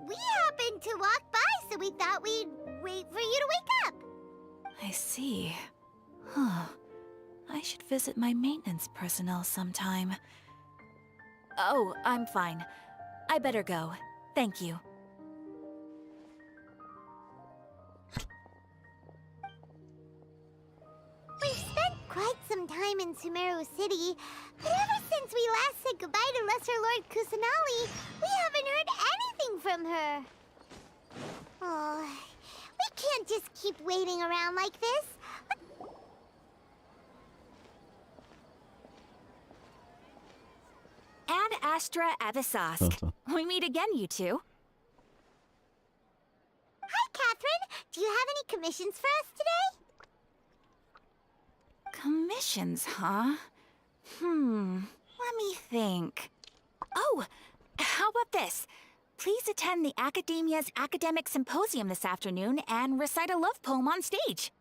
Speaker 2: We happened to walk by, so we thought we'd wait for you to wake up.
Speaker 5: I see. Huh. I should visit my maintenance personnel sometime. Oh, I'm fine. I better go. Thank you.
Speaker 2: We've spent quite some time in Sumeru City, but ever since we last said goodbye to Lesser Lord Kusanali, we haven't heard anything from her. Oh, we can't just keep waiting around like this.
Speaker 11: Ad Astra Abyssosque. We meet again, you two.
Speaker 2: Hi, Catherine. Do you have any commissions for us today?
Speaker 11: Commissions, huh? Let me think. Oh, how about this? Please attend the Academia's Academic Symposium this afternoon and recite a love poem on stage.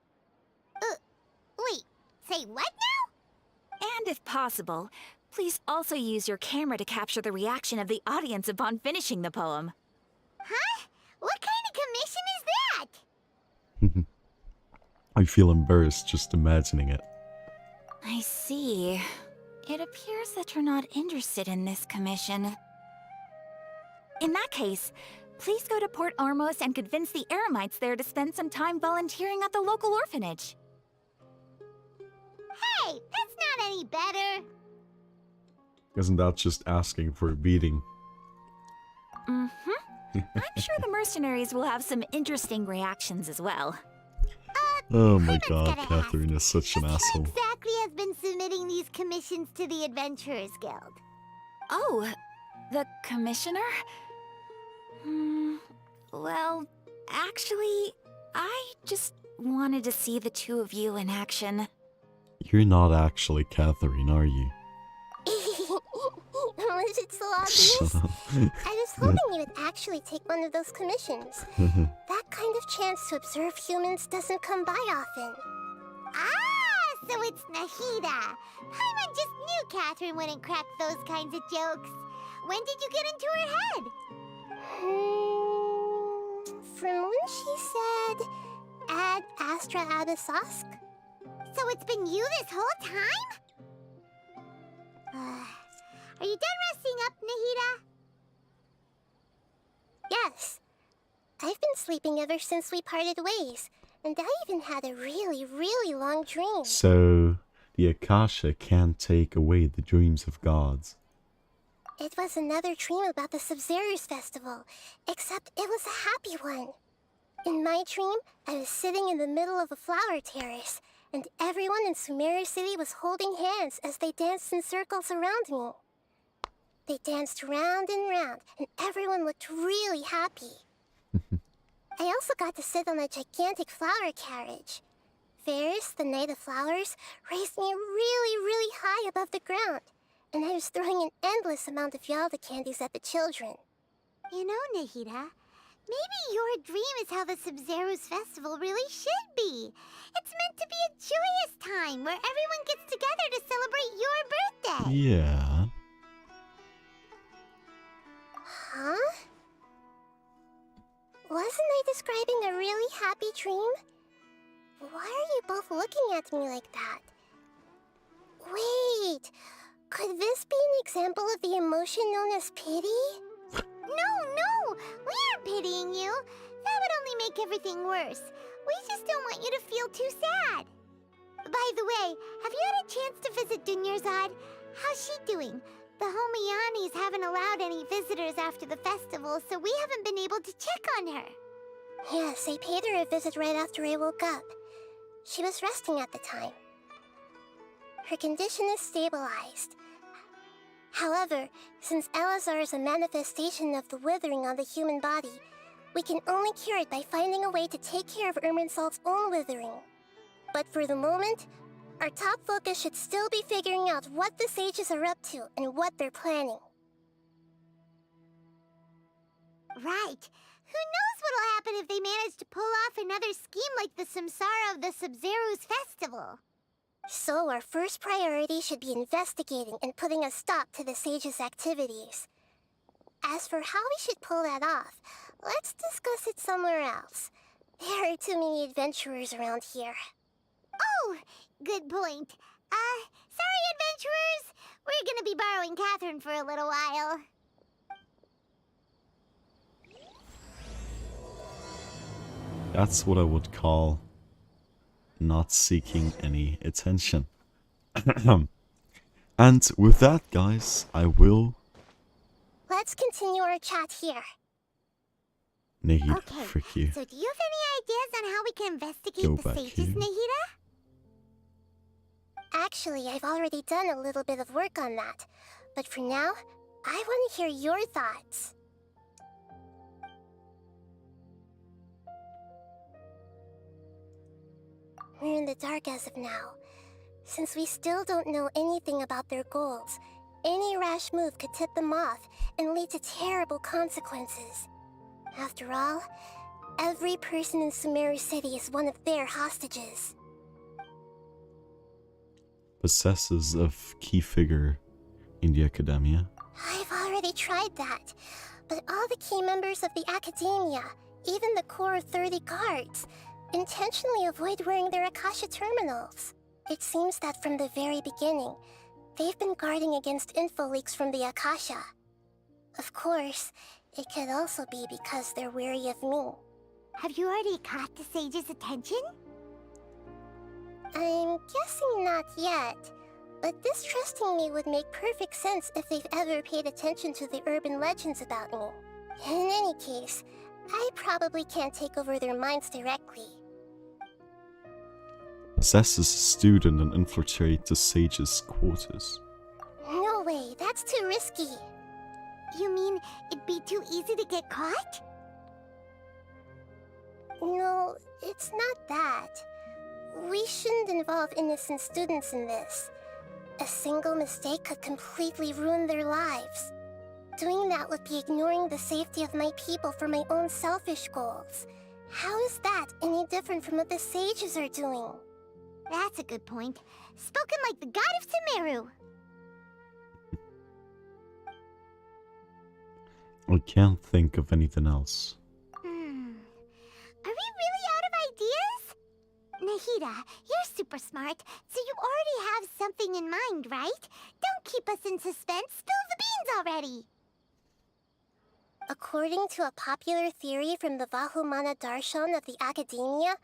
Speaker 2: Wait, say what now?
Speaker 11: And if possible, please also use your camera to capture the reaction of the audience upon finishing the poem.
Speaker 2: Huh? What kind of commission is that?
Speaker 1: I feel embarrassed just imagining it.
Speaker 11: I see. It appears that you're not interested in this commission. In that case, please go to Port Ormos and convince the Eremites there to spend some time volunteering at the local orphanage.
Speaker 2: Hey, that's not any better.
Speaker 1: Isn't that just asking for a beating?
Speaker 11: I'm sure the mercenaries will have some interesting reactions as well.
Speaker 1: Oh my
Speaker 2: Clement's
Speaker 1: god,
Speaker 2: gotta
Speaker 1: Catherine is such an
Speaker 2: Who
Speaker 1: asshole.
Speaker 2: exactly has been submitting these commissions to the Adventurers Guild?
Speaker 11: Oh, the commissioner? Well, actually, I just wanted to see the two of you in action.
Speaker 1: You're not actually Catherine, are you?
Speaker 3: Was it so
Speaker 1: Shut
Speaker 3: obvious?
Speaker 1: up.
Speaker 3: I was hoping you would actually take one of those commissions. That kind of chance to observe humans doesn't come by often.
Speaker 2: Ah, so it's Nahida. Paimon just knew Catherine wouldn't crack those kinds of jokes. When did you get into her head?
Speaker 3: From when she said, Ad Astra Abyssosque?
Speaker 2: So it's been you this whole time? Are you done resting up, Nahida?
Speaker 3: Yes. I've been sleeping ever since we parted ways, and I even had a really long dream.
Speaker 1: So, the Akasha can't take away the dreams of gods.
Speaker 3: It was another dream about the Sub-Zero's festival, except it was a happy one. In my dream, I was sitting in the middle of a flower terrace, and everyone in Sumeru City was holding hands as they danced in circles around me. They danced round and round, and everyone looked really happy. I also got to sit on a gigantic flower carriage. Ferris, the Knight of Flowers, raised me really high above the ground, and I was throwing an endless amount of Yalda candies at the children.
Speaker 2: You know, Nahida, maybe your dream is how the Sub-Zero's festival really should be. It's meant to be a joyous time where everyone gets together to celebrate your birthday.
Speaker 1: Yeah.
Speaker 3: Huh? Wasn't I describing a really happy dream? Why are you both looking at me like that? Wait, could this be an example of the emotion known as pity?
Speaker 2: No, we aren't pitying you. That would only make everything worse. We just don't want you to feel too sad. By the way, have you had a chance to visit Dunyarzad? How's she doing? The Homiyanis haven't allowed any visitors after the festival, so we haven't been able to check on her.
Speaker 3: Yes, I paid her a visit right after I woke up. She was resting at the time. Her condition is stabilized. However, since Elazar is a manifestation of the withering on the human body, we can only cure it by finding a way to take care of Irminsul's own withering. But for the moment, our top focus should still be figuring out what the sages are up to and what they're planning.
Speaker 2: Right. Who knows what'll happen if they manage to pull off another scheme like the Samsara of the Sub-Zero's festival?
Speaker 3: So our first priority should be investigating and putting a stop to the sages' activities. As for how we should pull that off, let's discuss it somewhere else. There are too many adventurers around here.
Speaker 2: Oh, good point. Sorry, adventurers. We're gonna be borrowing Catherine for a little while.
Speaker 1: That's what I would call not seeking any attention. And with that, guys, I will...
Speaker 3: Let's continue our chat here.
Speaker 1: Nahida,
Speaker 2: Okay,
Speaker 1: frick you.
Speaker 2: so do you have any ideas on how we can investigate
Speaker 1: Go
Speaker 2: the
Speaker 1: back
Speaker 2: sages,
Speaker 1: here.
Speaker 2: Nahida?
Speaker 3: Actually, I've already done a little bit of work on that. But for now, I want to hear your thoughts. We're in the dark as of now. Since we still don't know anything about their goals, any rash move could tip them off and lead to terrible consequences. After all, every person in Sumeru City is one of their hostages.
Speaker 1: Possesses of key figure in the academia.
Speaker 3: I've already tried that, but all the key members of the academia, even the core 30 guards, intentionally avoid wearing their Akasha terminals. It seems that from the very beginning, they've been guarding against info leaks from the Akasha. Of course, it could also be because they're wary of me.
Speaker 2: Have you already caught the sage's attention?
Speaker 3: I'm guessing not yet, but distrusting me would make perfect sense if they've ever paid attention to the urban legends about me. In any case, I probably can't take over their minds directly.
Speaker 1: Possesses a student and infiltrate the sage's quarters.
Speaker 3: No way, that's too risky.
Speaker 2: You mean it'd be too easy to get caught?
Speaker 3: No, it's not that. We shouldn't involve innocent students in this. A single mistake could completely ruin their lives. Doing that would be ignoring the safety of my people for my own selfish goals. How is that any different from what the sages are doing?
Speaker 2: That's a good point. Spoken like the god of Sumeru.
Speaker 1: I can't think of anything else.
Speaker 2: Are we really out of ideas? Nahida, you're super smart, so you already have something in mind, right? Don't keep us in suspense. Spill the beans already.
Speaker 3: According to a popular theory from the Vahumana Darshan of the Academia,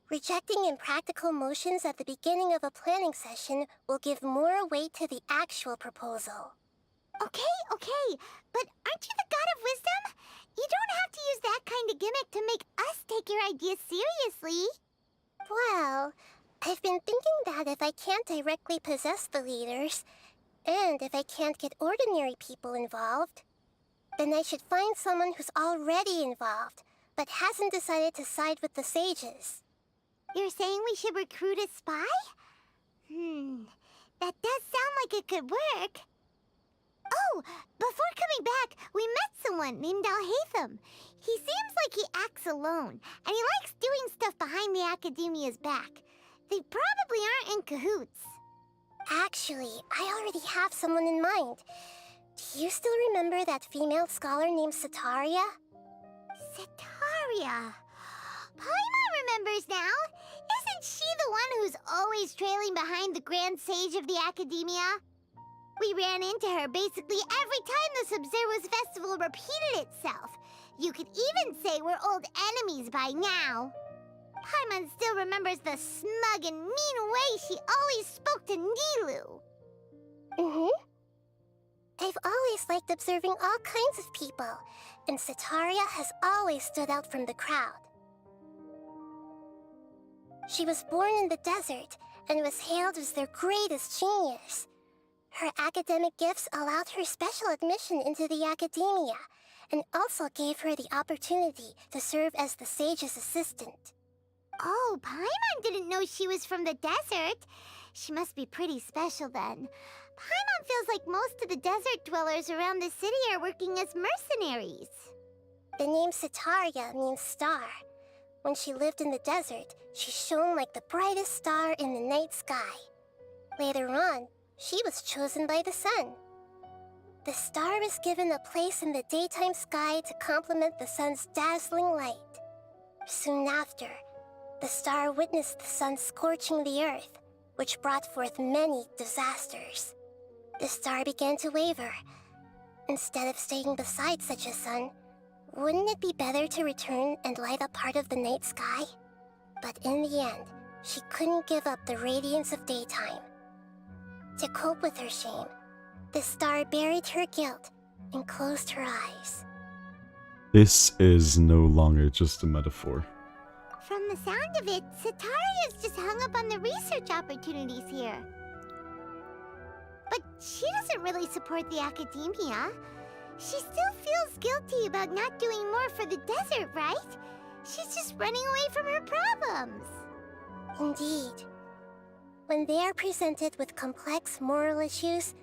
Speaker 3: rejecting impractical motions at the beginning of a planning session will give more weight to the actual proposal.
Speaker 2: Okay, but aren't you the god of wisdom? You don't have to use that kind of gimmick to make us take your ideas seriously.
Speaker 3: Well, I've been thinking that if I can't directly possess the leaders, and if I can't get ordinary people involved, then I should find someone who's already involved, but hasn't decided to side with the sages.
Speaker 2: You're saying we should recruit a spy? That does sound like it could work. Oh, before coming back, we met someone named Alhaitham. He seems like he acts alone, and he likes doing stuff behind the Academia's back. They probably aren't in cahoots.
Speaker 3: Actually, I already have someone in mind. Do you still remember that female scholar named Sataria?
Speaker 2: Sataria. Paimon remembers now. Isn't she the one who's always trailing behind the Grand Sage of the Academia? We ran into her basically every time the Sub-Zero's festival repeated itself. You could even say we're old enemies by now. Paimon still remembers the smug and mean way she always spoke to Nilou.
Speaker 3: I've always liked observing all kinds of people, and Sataria has always stood out from the crowd. She was born in the desert and was hailed as their greatest genius. Her academic gifts allowed her special admission into the academia, and also gave her the opportunity to serve as the sage's assistant.
Speaker 2: Oh, Paimon didn't know she was from the desert. She must be pretty special then. Paimon feels like most of the desert dwellers around the city are working as mercenaries.
Speaker 3: The name Sataria means star. When she lived in the desert, she shone like the brightest star in the night sky. Later on, she was chosen by the sun. The star was given a place in the daytime sky to complement the sun's dazzling light. Soon after, the star witnessed the sun scorching the earth, which brought forth many disasters. The star began to waver. Instead of staying beside such a sun, wouldn't it be better to return and light up part of the night sky? But in the end, she couldn't give up the radiance of daytime. To cope with her shame, the star buried her guilt and closed her eyes.
Speaker 1: This is no longer just a metaphor.
Speaker 2: From the sound of it, Sataria's just hung up on the research opportunities here. But she doesn't really support the academia. She still feels guilty about not doing more for the desert, right? She's just running away from her problems.
Speaker 3: Indeed. When they are presented with complex moral issues,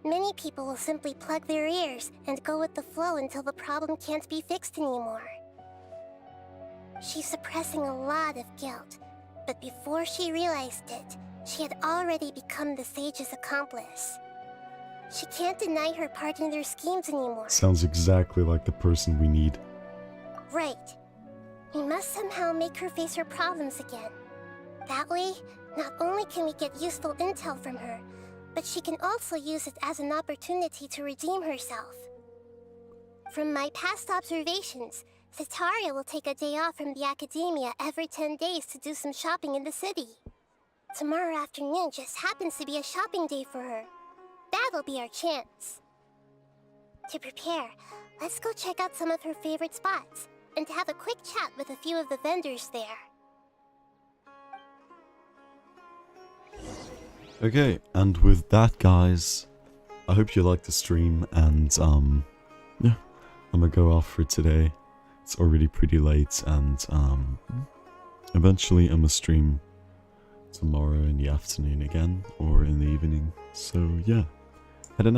Speaker 3: many people will simply plug their ears and go with the flow until the problem can't be fixed anymore. She's suppressing a lot of guilt, but before she realized it, she had already become the sage's accomplice. She can't deny her part in their schemes anymore.
Speaker 1: Sounds exactly like the person we need.
Speaker 3: Right. We must somehow make her face her problems again. That way, not only can we get useful intel from her, but she can also use it as an opportunity to redeem herself. From my past observations, Setaria will take a day off from the academia every 10 days to do some shopping in the city. Tomorrow afternoon just happens to be a shopping day for her. That'll be our chance. To prepare, let's go check out some of her favorite spots, and have a quick chat with a few of the vendors there.
Speaker 1: Okay, and with that, guys, I hope you liked the stream, and yeah, I'm gonna go off for today. It's already pretty late, and eventually I'm gonna stream tomorrow in the afternoon again, or in the evening. So yeah, head on out.